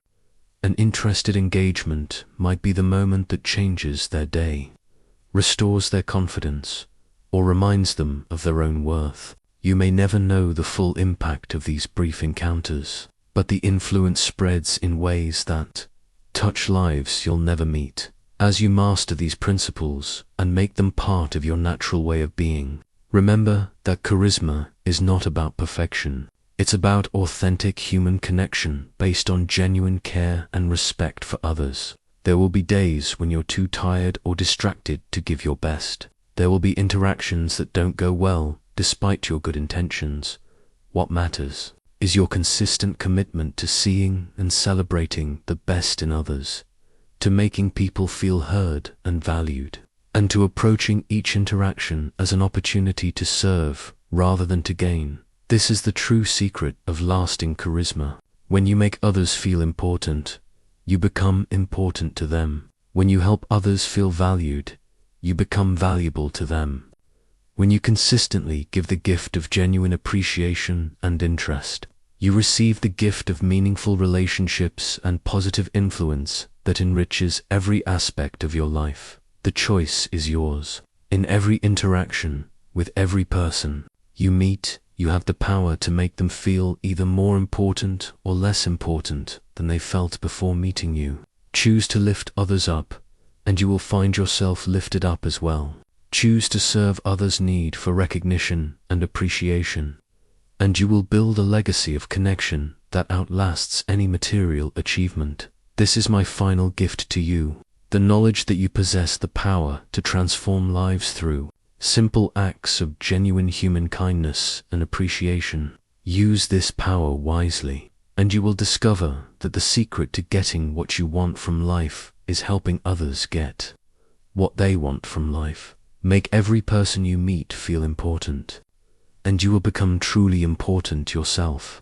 S1: and interested engagement might be the moment that changes their day, restores their confidence, or reminds them of their own worth. You may never know the full impact of these brief encounters, but the influence spreads in ways that touch lives you'll never meet. As you master these principles and make them part of your natural way of being, remember that charisma is not about perfection. It's about authentic human connection based on genuine care and respect for others. There will be days when you're too tired or distracted to give your best. There will be interactions that don't go well despite your good intentions. What matters is your consistent commitment to seeing and celebrating the best in others, to making people feel heard and valued, and to approaching each interaction as an opportunity to serve rather than to gain. This is the true secret of lasting charisma. When you make others feel important, you become important to them. When you help others feel valued, you become valuable to them. When you consistently give the gift of genuine appreciation and interest, you receive the gift of meaningful relationships and positive influence that enriches every aspect of your life. The choice is yours. In every interaction, with every person you meet, you have the power to make them feel either more important or less important than they felt before meeting you. Choose to lift others up, and you will find yourself lifted up as well. Choose to serve others' need for recognition and appreciation, and you will build a legacy of connection that outlasts any material achievement. This is my final gift to you, the knowledge that you possess the power to transform lives through simple acts of genuine human kindness and appreciation. Use this power wisely, and you will discover that the secret to getting what you want from life is helping others get what they want from life. Make every person you meet feel important, and you will become truly important yourself.